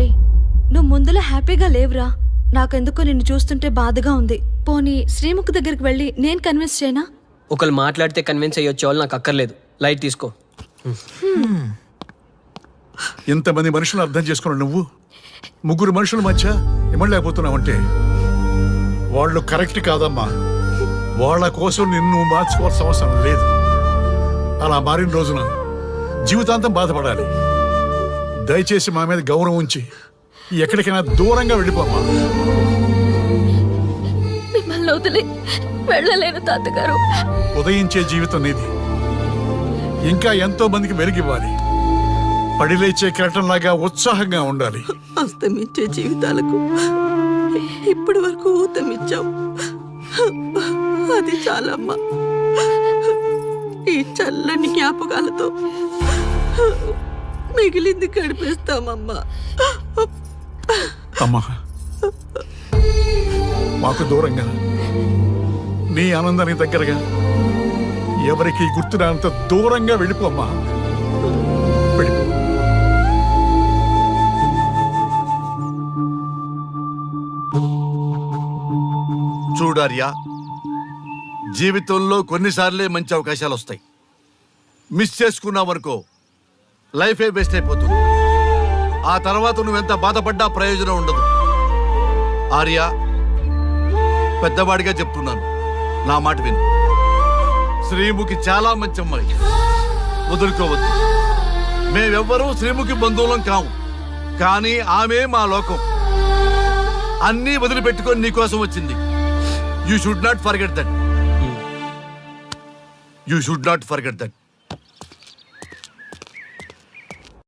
నువ్వు ముందులో హ్యాపీగా లేవురా. నాకెందుకో నిన్ను చూస్తుంటే బాధగా ఉంది. పోనీ శ్రీముఖ్ దగ్గరికి వెళ్ళి నేను కన్విన్స్ చేయనా? ఒకళ్ళు మాట్లాడితే కన్విన్స్ అయ్యొచ్చే వాళ్ళు నాకు అక్కర్లేదు. లైట్ తీసుకో. ఇంతమంది మనుషులను అర్థం చేసుకున్న నువ్వు ముగ్గురు మనుషుల మధ్య ఇమ్మలేకపోతున్నావంటే వాళ్ళు కరెక్ట్ కాదమ్మా. వాళ్ళ కోసం నిన్ను మార్చుకోవాల్సిన అవసరం లేదు. అలా మారిన రోజున జీవితాంతం బాధపడాలి. దయచేసి మా మీద గౌరవం ఉంచి ఎక్కడికైనా దూరంగా వెళ్ళిపోమ్మా. మిమ్మల్ని వదిలి వెళ్ళలేను తాతగారు. ఉదయించే జీవితం నీది. ఇంకా ఎంతో మందికి వెలిగివ్వాలి. పడిలేచే కెరటంలాగా ఉత్సాహంగా ఉండాలి. అస్తమించే జీవితాలకు ఇప్పటి వరకు ఊతమిచ్చాం. అది చాలమ్మా. ఈ చల్లని జ్ఞాపకాలతో మిగిలింది గడిపేస్తామమ్మా. అమ్మా, మాకు దూరంగా నీ ఆనందానికి దగ్గరగా ఎవరికి గుర్తురానంత దూరంగా వెళ్ళిపోమ్మా. వెళ్ళిపో. చూడార్యా, జీవితంలో కొన్నిసార్లే మంచి అవకాశాలు వస్తాయి. మిస్ చేసుకున్నావనుకో లైఫే వేస్ట్ అయిపోతుంది. ఆ తర్వాత నువ్వెంత బాధపడ్డా ప్రయోజనం ఉండదు. ఆర్యా, పెద్దవాడిగా చెప్తున్నాను, నా మాట విను. శ్రీముఖి చాలా మంచి అమ్మాయి, వదులుకోవద్దు. మేమెవ్వరూ శ్రీముఖి బంధువులం కాము, కానీ ఆమె మా లోకం. అన్నీ వదిలిపెట్టుకొని నీకోసం వచ్చింది. You should not forget that. You should not forget that.